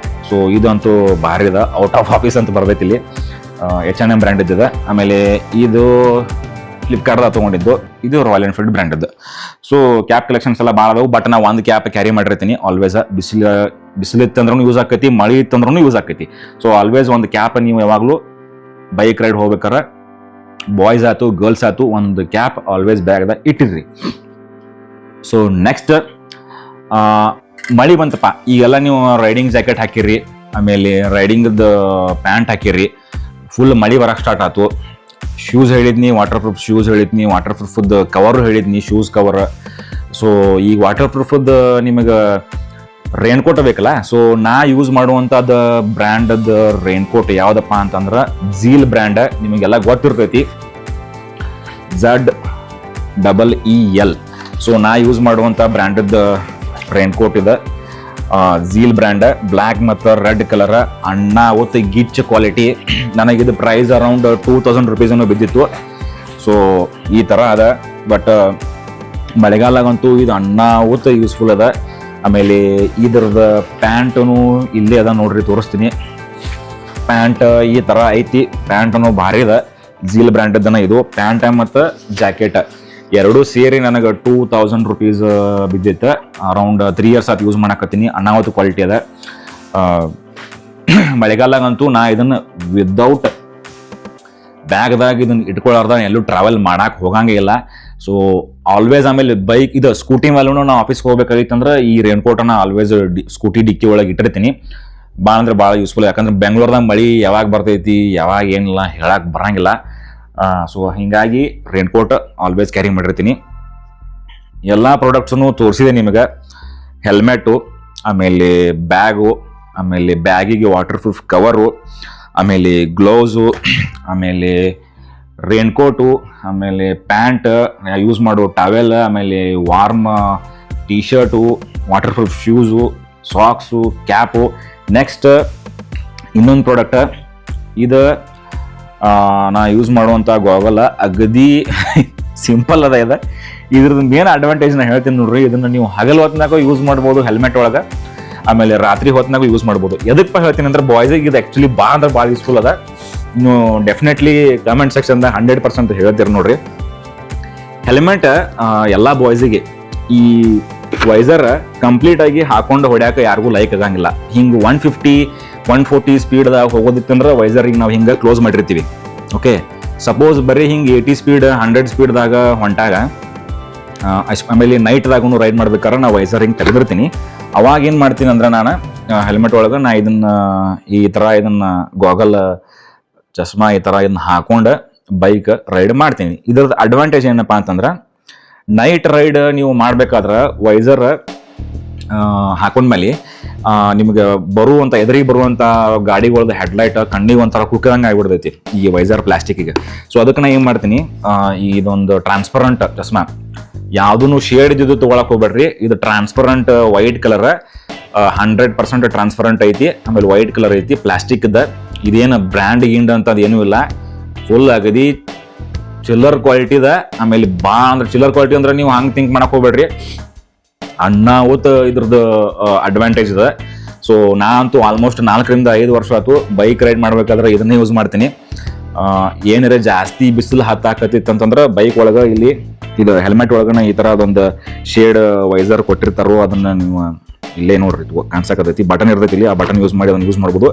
ಸೊ ಇದಂತೂ ಭಾರಿ ಇದೆ, ಔಟ್ ಆಫ್ ಆಫೀಸ್ ಅಂತ ಬರ್ತೈತಿ ಇಲ್ಲಿ, H&M ಬ್ರ್ಯಾಂಡ್ ಇದ್ದಿದೆ. ಆಮೇಲೆ ಇದು ಫ್ಲಿಪ್ಕಾರ್ಟ್ದಾಗ ತೊಗೊಂಡಿದ್ದು, ಇದು ರಾಯಲ್ ಎನ್ಫೀಲ್ಡ್ ಬ್ರ್ಯಾಂಡದ್ದು. ಸೊ ಕ್ಯಾಪ್ ಕಲೆಕ್ಷನ್ಸ್ ಎಲ್ಲ ಭಾಳ ಅದಾವು. ಬಟ್ ನಾವು ಒಂದು ಕ್ಯಾಪ್ ಕ್ಯಾರಿ ಮಾಡಿರ್ತೀನಿ ಆಲ್ವೇಸ್. ಬಿಸಿಲಿತ್ತಂದ್ರೂ ಯೂಸ್ ಆಕೈತಿ, ಮಳೆ ಇತ್ತಂದ್ರೂ ಯೂಸ್ ಆಕೈತಿ. ಸೊ ಆಲ್ವೇಸ್ ಒಂದು ಕ್ಯಾಪ್ ನೀವು ಯಾವಾಗಲೂ ಬೈಕ್ ರೈಡ್ ಹೋಗ್ಬೇಕಾರೆ ಬಾಯ್ಸ್ ಆಯ್ತು ಗರ್ಲ್ಸ್ ಆಯ್ತು ಒಂದು ಕ್ಯಾಪ್ ಆಲ್ವೇಸ್ ಬ್ಯಾಗ್ದಾಗ ಇಟ್ಟಿದ್ರಿ. ಸೊ ನೆಕ್ಸ್ಟ್ ಮಳೆ ಬಂತಪ್ಪ, ಈಗೆಲ್ಲ ನೀವು ರೈಡಿಂಗ್ ಜಾಕೆಟ್ ಹಾಕಿರಿ, ಆಮೇಲೆ ರೈಡಿಂಗ್ದ ಪ್ಯಾಂಟ್ ಹಾಕಿರಿ, ಫುಲ್ ಮಳೆ ಬರಕ್ಕೆ ಸ್ಟಾರ್ಟ್ ಆಯ್ತು. ಶೂಸ್ ಹೇಳಿದ್ನಿ, ವಾಟರ್ ಪ್ರೂಫ್ ಶೂಸ್ ಹೇಳಿದ್ನಿ, ವಾಟರ್ ಪ್ರೂಫದ್ದು ಕವರು ಹೇಳಿದ್ನಿ, ಶೂಸ್ ಕವರ್. ಸೊ ಈಗ ವಾಟರ್ ಪ್ರೂಫದ್ದು ನಿಮಗೆ ರೇನ್ಕೋಟ್ ಬೇಕಲ್ಲ. ಸೊ ನಾ ಯೂಸ್ ಮಾಡುವಂಥದ್ದು ಬ್ರ್ಯಾಂಡದ್ದು ರೇನ್ಕೋಟ್ ಯಾವುದಪ್ಪ ಅಂತಂದ್ರೆ ಝೀಲ್ ಬ್ರ್ಯಾಂಡ್. ನಿಮಗೆಲ್ಲ ಗೊತ್ತಿರ್ತೈತಿ, ZEEL. ಸೊ ನಾ ಯೂಸ್ ಮಾಡುವಂಥ ಬ್ರ್ಯಾಂಡದ್ದು ರೇನ್ಕೋಟ್ ಇದೆ, ಝೀಲ್ ಬ್ರ್ಯಾಂಡ್, ಬ್ಲ್ಯಾಕ್ ಮತ್ತು ರೆಡ್ ಕಲರ್, ಅಣ್ಣ ಒತ್ತು ಗಿಚ್ ಕ್ವಾಲಿಟಿ. ನನಗಿದು ಪ್ರೈಸ್ ಅರೌಂಡ್ 2000 ರುಪೀಸನ್ನು ಬಿದ್ದಿತ್ತು. ಸೊ ಈ ಥರ ಅದ. ಬಟ್ ಮಳೆಗಾಲಾಗಂತೂ ಇದು ಅಣ್ಣ ಒತ್ತು ಯೂಸ್ಫುಲ್ ಅದ. ಆಮೇಲೆ ಇದ್ರದ್ದು ಪ್ಯಾಂಟನು ಇಲ್ಲೇ ಅದ ನೋಡ್ರಿ, ತೋರಿಸ್ತೀನಿ. ಪ್ಯಾಂಟ್ ಈ ಥರ ಐತಿ, ಪ್ಯಾಂಟನು ಭಾರಿ ಅದ, ಝೀಲ್ ಬ್ರ್ಯಾಂಡದನ ಇದು. ಪ್ಯಾಂಟ್ ಮತ್ತು ಜಾಕೆಟ್ ಎರಡೂ ಸೇರಿ ನನಗೆ 2000 ರುಪೀಸ್ ಬಿದ್ದಿತ್ತು. ಅರೌಂಡ್ 3 ಇಯರ್ಸ್ ಆಯ್ತು ಯೂಸ್ ಮಾಡಕತ್ತೀನಿ. ಅಣ್ಣಾವತ್ತು ಕ್ವಾಲಿಟಿ ಅದ. ಮಳೆಗಾಲಾಗಂತೂ ನಾ ಇದನ್ನು ವಿದೌಟ್ ಬ್ಯಾಗ್ದಾಗ ಇದನ್ನು ಇಟ್ಕೊಳ್ಳಾರ್ದ ಎಲ್ಲೂ ಟ್ರಾವೆಲ್ ಮಾಡಕ್ಕೆ ಹೋಗಂಗೆ ಇಲ್ಲ. ಸೊ ಆಲ್ವೇಸ್ ಆಮೇಲೆ ಬೈಕ್ ಇದು ಸ್ಕೂಟಿ ಮೇಲೂ ನಾವು ಆಫೀಸ್ಗೆ ಹೋಗ್ಬೇಕಾಗಿತ್ತಂದ್ರೆ ಈ ರೇನ್ಕೋಟನ್ನು ಆಲ್ವೇಸ್ ಸ್ಕೂಟಿ ಡಿಕ್ಕಿ ಒಳಗೆ ಇಟ್ಟಿರ್ತೀನಿ. ಭಾಳ ಅಂದ್ರೆ ಭಾಳ ಯೂಸ್ಫುಲ್. ಯಾಕಂದ್ರೆ ಬೆಂಗ್ಳೂರ್ದಾಗ ಮಳೆ ಯಾವಾಗ ಬರ್ತೈತಿ ಯಾವಾಗ ಏನಿಲ್ಲ ಹೇಳಕ್ಕೆ ಬರಂಗಿಲ್ಲ. ಸೊ ಹೀಗಾಗಿ ರೇನ್ಕೋಟ್ ಆಲ್ವೇಸ್ ಕ್ಯಾರಿ ಮಾಡಿರ್ತೀನಿ. ಎಲ್ಲ ಪ್ರಾಡಕ್ಟ್ಸನ್ನು ತೋರಿಸಿದೆ ನಿಮಗೆ. ಹೆಲ್ಮೆಟ್ಟು, ಆಮೇಲೆ ಬ್ಯಾಗು, ಆಮೇಲೆ ಬ್ಯಾಗಿಗೆ ವಾಟರ್ ಪ್ರೂಫ್ ಕವರು, ಆಮೇಲೆ ಗ್ಲೌಸು, ಆಮೇಲೆ ರೇನ್ಕೋಟು, ಆಮೇಲೆ ಪ್ಯಾಂಟ್, ಯೂಸ್ ಮಾಡೋ ಟವೆಲ್, ಆಮೇಲೆ warm T shirt, water proof shoes, socks, cap. Next ಇನ್ನೊಂದು ಪ್ರಾಡಕ್ಟ್, ಇದು ನಾ ಯೂಸ್ ಮಾಡುವಂಥ ಗಾಗಲ್ ಅಗದಿ ಸಿಂಪಲ್ ಅದ. ಇದ್ರದ್ದು ಮೇನ್ ಅಡ್ವಾಂಟೇಜ್ ನಾ ಹೇಳ್ತೀನಿ ನೋಡ್ರಿ. ಇದನ್ನು ನೀವು ಹಗಲು ಹೊತ್ತಿನಾಗ ಯೂಸ್ ಮಾಡ್ಬೋದು ಹೆಲ್ಮೆಟ್ ಒಳಗೆ, ಆಮೇಲೆ ರಾತ್ರಿ ಹೊತ್ತಿನಾಗ ಯೂಸ್ ಮಾಡ್ಬೋದು. ಎದಕ್ಕೆ ಹೇಳ್ತೀನಿ ಅಂದ್ರೆ ಬಾಯ್ಸಿಗೆ ಇದು ಆ್ಯಕ್ಚುಲಿ ಭಾಳ ಅಂದ್ರೆ ಭಾಳ ಯೂಸ್ಫುಲ್ ಅದ. ನೀವು ಡೆಫಿನೆಟ್ಲಿ ಕಮೆಂಟ್ ಸೆಕ್ಷನ್ದಾಗ 100% ಹೇಳ್ತೀರಿ ನೋಡ್ರಿ. ಹೆಲ್ಮೆಟ್ ಎಲ್ಲ ಬಾಯ್ಸಿಗೆ ಈ ವೈಸರ್ ಕಂಪ್ಲೀಟ್ ಆಗಿ ಹಾಕೊಂಡು ಹೊಡ್ಯಾಕ ಯಾರಿಗೂ ಲೈಕ್ ಆಗಂಗಿಲ್ಲ. ಹಿಂಗೆ 150-140 ಸ್ಪೀಡ್ದಾಗ ಹೋಗೋದಿತ್ತಂದ್ರೆ ವೈಸರಿಗೆ ನಾವು ಹಿಂಗೆ ಕ್ಲೋಸ್ ಮಾಡಿರ್ತೀವಿ. ಓಕೆ, ಸಪೋಸ್ ಬರೀ ಹಿಂಗೆ 80 ಸ್ಪೀಡ್ 100 ಸ್ಪೀಡ್ದಾಗ ಹೊಂಟಾಗ ಆಮೇಲೆ ನೈಟ್ದಾಗೂ ರೈಡ್ ಮಾಡ್ಬೇಕಾದ್ರೆ ನಾವು ವೈಸರ್ ಹಿಂಗೆ ತೆಗೆದಿರ್ತೀನಿ. ಅವಾಗ ಏನು ಮಾಡ್ತೀನಿ ಅಂದ್ರೆ ನಾನು ಹೆಲ್ಮೆಟ್ ಒಳಗೆ ನಾ ಈ ಥರ ಇದನ್ನು ಗಾಗಲ್ ಚಸ್ಮಾ ಈ ಥರ ಇದನ್ನ ಹಾಕೊಂಡು ಬೈಕ್ ರೈಡ್ ಮಾಡ್ತೀನಿ. ಇದ್ರದ್ದು ಅಡ್ವಾಂಟೇಜ್ ಏನಪ್ಪ ಅಂತಂದ್ರೆ ನೈಟ್ ರೈಡ್ ನೀವು ಮಾಡ್ಬೇಕಾದ್ರೆ ವೈಸರ್ ಹಾಕೊಂಡ್ಮೇಲೆ ನಿಮ್ಗೆ ಎದುರಿಗೆ ಬರುವಂಥ ಗಾಡಿಗಳದ್ದು ಹೆಡ್ಲೈಟ್ ಕಣ್ಣಿಗೆ ಒಂಥರ ಕುಕ್ಕದಂಗೆ ಆಗಿಬಿಡ್ತೈತಿ ಈ ವೈಸರ್ ಪ್ಲಾಸ್ಟಿಕ್ಕಿಗೆ. ಸೊ ಅದಕ್ಕೆ ನಾ ಏನು ಮಾಡ್ತೀನಿ, ಇದೊಂದು ಟ್ರಾನ್ಸ್ಪರೆಂಟ್ ಚಸ್ಮಾ, ಯಾವುದೂ ಶೇಡ್ ಇದ್ದಿದ್ದು ತೊಗೊಳಕ್ಕೆ ಹೋಗ್ಬೇಡ್ರಿ. ಇದು ಟ್ರಾನ್ಸ್ಪರೆಂಟ್ ವೈಟ್ ಕಲರ್, 100% ಟ್ರಾನ್ಸ್ಪರೆಂಟ್ ಐತಿ. ಆಮೇಲೆ ವೈಟ್ ಕಲರ್ ಐತಿ, ಪ್ಲಾಸ್ಟಿಕ್ದ. ಇದೇನು ಬ್ರ್ಯಾಂಡ್ ಗಿಂಡ್ ಅಂತದ್ದು ಏನೂ ಇಲ್ಲ, ಫುಲ್ ಅಗದಿ ಚಿಲ್ಲರ್ ಕ್ವಾಲಿಟಿದ. ಆಮೇಲೆ ಅಂದ್ರೆ ಚಿಲ್ಲರ್ ಕ್ವಾಲಿಟಿ ಅಂದ್ರೆ ನೀವು ಹಂಗೆ ಥಿಂಕ್ ಮಾಡಕ್ಕೆ ಹೋಗ್ಬೇಡ್ರಿ. ಅಣ್ಣ ಇದ್ರದ್ದು ಅಡ್ವಾಂಟೇಜ್ ಇದೆ. ಸೊ ನಾ ಅಂತೂ ಆಲ್ಮೋಸ್ಟ್ 4-5 ವರ್ಷ ಆಯ್ತು ಬೈಕ್ ರೈಡ್ ಮಾಡ್ಬೇಕಾದ್ರೆ ಇದನ್ನೇ ಯೂಸ್ ಮಾಡ್ತೀನಿ. ಏನಾರ ಜಾಸ್ತಿ ಬಿಸಿಲು ಹತ್ತಾಕತ್ತಿತ್ತಂತಂದ್ರೆ ಬೈಕ್ ಒಳಗೆ ಇಲ್ಲಿ ಇದು ಹೆಲ್ಮೆಟ್ ಒಳಗನ ಈ ಥರ ಅದೊಂದು ಶೇಡ್ ವೈಸರ್ ಕೊಟ್ಟಿರ್ತಾರೋ ಅದನ್ನು ನೀವು ಇಲ್ಲೇ ನೋಡ್ರಿ ಕಾಣಿಸಕತ್ತೈತಿ, ಬಟನ್ ಇರ್ತೈತಿ ಇಲ್ಲಿ, ಆ ಬಟನ್ ಯೂಸ್ ಮಾಡಿ ಅದನ್ನು ಯೂಸ್ ಮಾಡ್ಬೋದು.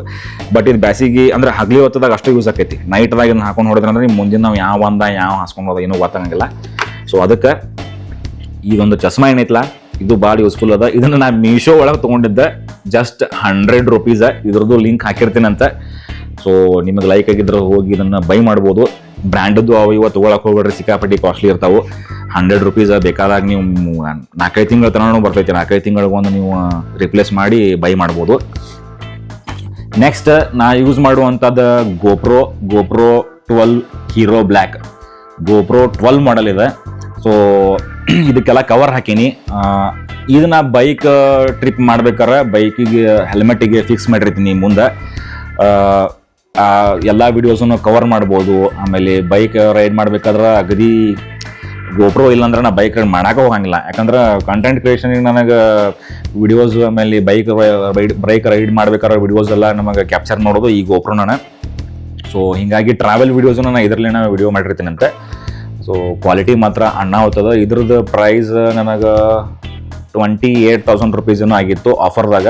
ಬಟ್ ಇದು ಬ್ಯಾಸಿಗೆ ಅಂದ್ರೆ ಹಗಲಿ ಹೊತ್ತದಾಗ ಅಷ್ಟೇ ಯೂಸ್ ಆಕೈತಿ. ನೈಟ್ದಾಗ ಇದನ್ನ ಹಾಕೊಂಡು ಹೊಡೆದ್ರೆ ಅಂದ್ರೆ ಮುಂದಿನ ನಾವು ಯಾವ ಹಾಸ್ಕೊಂಡು ಹೋದ ಏನೂ ಗೊತ್ತಾಗಂಗಿಲ್ಲ. ಸೊ ಅದಕ್ಕೆ ಇದೊಂದು ಚಸ್ಮಾ ಏನೈತಲ್ಲ ಇದು ಭಾಳ ಯೂಸ್ಫುಲ್ ಅದ. ಇದನ್ನು ನಾನು ಮೀಶೋ ಒಳಗೆ ತೊಗೊಂಡಿದ್ದೆ, ಜಸ್ಟ್ 100 ರೂಪೀಸ್. ಇದ್ರದ್ದು ಲಿಂಕ್ ಹಾಕಿರ್ತೀನಂತ. ಸೊ ನಿಮಗೆ ಲೈಕ್ ಆಗಿದ್ರೆ ಹೋಗಿ ಇದನ್ನು ಬೈ ಮಾಡ್ಬೋದು. ಬ್ರ್ಯಾಂಡದ್ದು ಅವು ಇವ ತೊಗೊಳಕ್ಕೆ ಹೋಗ್ಬೇಡ್ರಿ, ಸಿಕ್ಕಾಪಟ್ಟಿ ಕಾಸ್ಟ್ಲಿ ಇರ್ತಾವೆ. 100 ರೂಪೀಸ್ ಬೇಕಾದಾಗ ನೀವು 4-5 ತಿಂಗಳ ತನಕ ಬರ್ತೈತಿ. 4-5 ತಿಂಗಳಿಗೊಂದು ನೀವು ರಿಪ್ಲೇಸ್ ಮಾಡಿ ಬೈ ಮಾಡ್ಬೋದು. ನೆಕ್ಸ್ಟ್ ನಾ ಯೂಸ್ ಮಾಡುವಂಥದ್ದು GoPro 12 hero black. GoPro 12 model ಇದೆ. ಸೊ ಇದಕ್ಕೆಲ್ಲ ಕವರ್ ಹಾಕೀನಿ. ಇದನ್ನ ಬೈಕ್ ಟ್ರಿಪ್ ಮಾಡ್ಬೇಕಾರೆ ಬೈಕಿಗೆ ಹೆಲ್ಮೆಟಿಗೆ ಫಿಕ್ಸ್ ಮಾಡಿರ್ತೀನಿ ಮುಂದೆ. ಎಲ್ಲ ವಿಡಿಯೋಸನ್ನು ಕವರ್ ಮಾಡ್ಬೋದು. ಆಮೇಲೆ ಬೈಕ್ ರೈಡ್ ಮಾಡ್ಬೇಕಾದ್ರೆ ಅಗದಿ ಗೋಪ್ರೋ ಇಲ್ಲಾಂದ್ರೆ ನಾ ಬೈಕ್ ರೈಡ್ ಮಾಡೋಕೆ ಹೋಗಂಗಿಲ್ಲ. ಯಾಕಂದ್ರೆ ಕಂಟೆಂಟ್ ಕ್ರಿಯೇಷನಿಗೆ ನನಗೆ ವಿಡಿಯೋಸ್ ಆಮೇಲೆ ಬೈಕ್ ರೈಡ್ ಮಾಡ್ಬೇಕಾದ್ರೆ ವಿಡಿಯೋಸ್ ಎಲ್ಲ ನಮಗೆ ಕ್ಯಾಪ್ಚರ್ ಮಾಡೋದು ಈ ಗೋಪ್ರೋನ. ಸೊ ಹೀಗಾಗಿ ಟ್ರಾವೆಲ್ ವಿಡಿಯೋಸನ್ನು ನಾನು ಇದರಲ್ಲೇನ ವಿಡಿಯೋ ಮಾಡಿರ್ತೀನಂತೆ. ಸೊ ಕ್ವಾಲಿಟಿ ಮಾತ್ರ ಅಣ್ಣ ಹೋಗ್ತದೆ. ಇದ್ರದ್ದು ಪ್ರೈಸ್ ನನಗೆ 28,000 ರೂಪೀಸ್ ಏನೋ ಆಗಿತ್ತು ಆಫರ್ದಾಗ.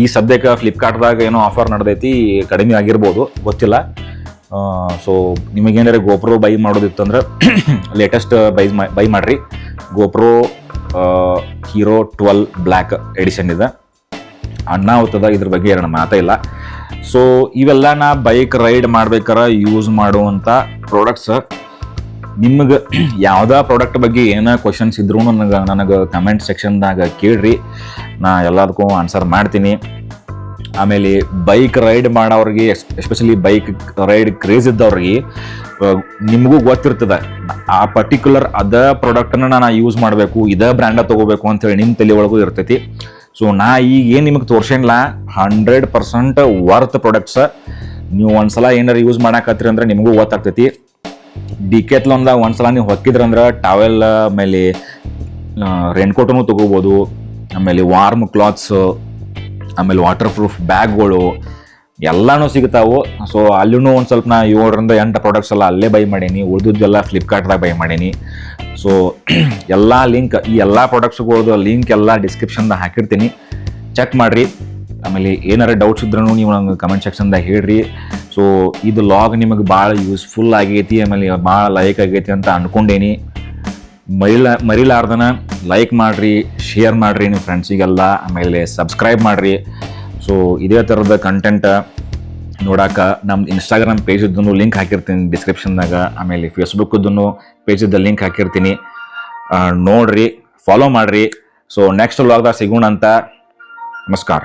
ಈ ಸದ್ಯಕ್ಕೆ ಫ್ಲಿಪ್ಕಾರ್ಟ್ದಾಗ ಏನೋ ಆಫರ್ ನಡೆದೈತಿ, ಕಡಿಮೆ ಆಗಿರ್ಬೋದು, ಗೊತ್ತಿಲ್ಲ. ಸೊ ನಿಮಗೇನಾರ ಗೋಪ್ರೋ ಬೈ ಮಾಡೋದಿತ್ತಂದ್ರೆ ಲೇಟೆಸ್ಟ್ ಬೈ ಮಾಡಿರಿ. ಗೋಪ್ರೋ ಹೀರೋ 12 ಬ್ಲ್ಯಾಕ್ ಎಡಿಷನ್ ಇದೆ, ಅಣ್ಣ ಹೋಗ್ತದ. ಇದ್ರ ಬಗ್ಗೆ ಎರಡು ಮಾತೇ ಇಲ್ಲ. ಸೊ ಇವೆಲ್ಲ ನಾ ಬೈಕ್ ರೈಡ್ ಮಾಡ್ಬೇಕಾರೆ ಯೂಸ್ ಮಾಡುವಂಥ ಪ್ರಾಡಕ್ಟ್ಸ್. ನಿಮಗೆ ಯಾವುದೇ ಪ್ರಾಡಕ್ಟ್ ಬಗ್ಗೆ ಏನೋ ಕ್ವಶನ್ಸ್ ಇದ್ರೂ ನನಗೆ ಕಮೆಂಟ್ ಸೆಕ್ಷನ್ದಾಗ ಕೇಳ್ರಿ, ನಾ ಎಲ್ಲದಕ್ಕೂ ಆನ್ಸರ್ ಮಾಡ್ತೀನಿ. ಆಮೇಲೆ ಬೈಕ್ ರೈಡ್ ಮಾಡೋರಿಗೆ, ಎಸ್ಪೆಷಲಿ ಬೈಕ್ ರೈಡ್ ಕ್ರೇಜ್ ಇದ್ದವ್ರಿಗೆ ನಿಮಗೂ ಗೊತ್ತಿರ್ತದೆ ಆ ಪರ್ಟಿಕ್ಯುಲರ್ ಅದ ಪ್ರಾಡಕ್ಟನ್ನು ನಾನು ಯೂಸ್ ಮಾಡಬೇಕು, ಇದೇ ಬ್ರ್ಯಾಂಡ ತೊಗೋಬೇಕು ಅಂತೇಳಿ ನಿಮ್ಮ ತಲೆ ಒಳಗೂ ಇರ್ತೈತಿ. ಸೊ ನಾ ಈಗ ಏನು ನಿಮಗೆ ತೋರ್ಸೇನಿಲ್ಲ 100% ವರ್ತ್ ಪ್ರಾಡಕ್ಟ್ಸ್. ನೀವು ಒಂದ್ಸಲ ಏನಾರು ಯೂಸ್ ಮಾಡಾಕತ್ತೀರಿ ಅಂದ್ರೆ ನಿಮಗೂ ಗೊತ್ತಾಗ್ತೈತಿ. ಡಿಕೆತ್ಲಾನ್ದಾಗ ಒಂದ್ಸಲ ನೀವು ಹೊಕ್ಕಿದ್ರಂದ್ರೆ ಟಾವೆಲ್, ಆಮೇಲೆ ರೇನ್ಕೋಟನ್ನು ತೊಗೋಬೋದು, ಆಮೇಲೆ ವಾರ್ಮ್ ಕ್ಲಾತ್ಸ್, ಆಮೇಲೆ ವಾಟರ್ ಪ್ರೂಫ್ ಬ್ಯಾಗ್ಗಳು ಎಲ್ಲನೂ ಸಿಗ್ತಾವೆ. ಸೊ ಅಲ್ಲೂ ಒಂದು ಸ್ವಲ್ಪ ನಾ 7-8 ಪ್ರಾಡಕ್ಟ್ಸ್ ಎಲ್ಲ ಅಲ್ಲೇ ಬೈ ಮಾಡೀನಿ, ಉಳಿದಿದ್ದೆಲ್ಲ ಫ್ಲಿಪ್ಕಾರ್ಟ್ದಾಗ ಬೈ ಮಾಡೀನಿ. ಸೊ ಎಲ್ಲ ಲಿಂಕ್, ಈ ಎಲ್ಲ ಪ್ರಾಡಕ್ಟ್ಸ್ಗಳದ್ದು ಲಿಂಕ್ ಎಲ್ಲ ಡಿಸ್ಕ್ರಿಪ್ಷನ್ದಾಗ ಹಾಕಿರ್ತೀನಿ, ಚೆಕ್ ಮಾಡಿರಿ. ಆಮೇಲೆ ಏನಾರ ಡೌಟ್ಸ್ ಇದ್ರೂ ನೀವು ನಂಗೆ ಕಮೆಂಟ್ ಸೆಕ್ಷನ್ದಾಗ ಹೇಳ್ರಿ. ಸೊ ಇದು ಲಾಗ್ ನಿಮಗೆ ಭಾಳ ಯೂಸ್ಫುಲ್ ಆಗೈತಿ, ಆಮೇಲೆ ಭಾಳ ಲೈಕ್ ಆಗೈತಿ ಅಂತ ಅಂದ್ಕೊಂಡೇನಿ. ಮರಿಲಾರ್ದನ ಲೈಕ್ ಮಾಡಿರಿ, ಶೇರ್ ಮಾಡಿರಿ ನಿಮ್ಮ ಫ್ರೆಂಡ್ಸಿಗೆಲ್ಲ, ಆಮೇಲೆ ಸಬ್ಸ್ಕ್ರೈಬ್ ಮಾಡಿರಿ. ಸೊ ಇದೇ ಥರದ ಕಂಟೆಂಟ್ ನೋಡೋಕೆ ನಮ್ಮ ಇನ್ಸ್ಟಾಗ್ರಾಮ್ ಪೇಜದ್ದು ಲಿಂಕ್ ಹಾಕಿರ್ತೀನಿ ಡಿಸ್ಕ್ರಿಪ್ಷನ್ದಾಗ, ಆಮೇಲೆ ಫೇಸ್ಬುಕ್ಕದ್ದು ಪೇಜದ್ದು ಲಿಂಕ್ ಹಾಕಿರ್ತೀನಿ, ನೋಡಿರಿ, ಫಾಲೋ ಮಾಡಿರಿ. ಸೊ ನೆಕ್ಸ್ಟ್ ವ್ಲಾಗ್ದಾಗ ಸಿಗೋಣ ಅಂತ. ನಮಸ್ಕಾರ.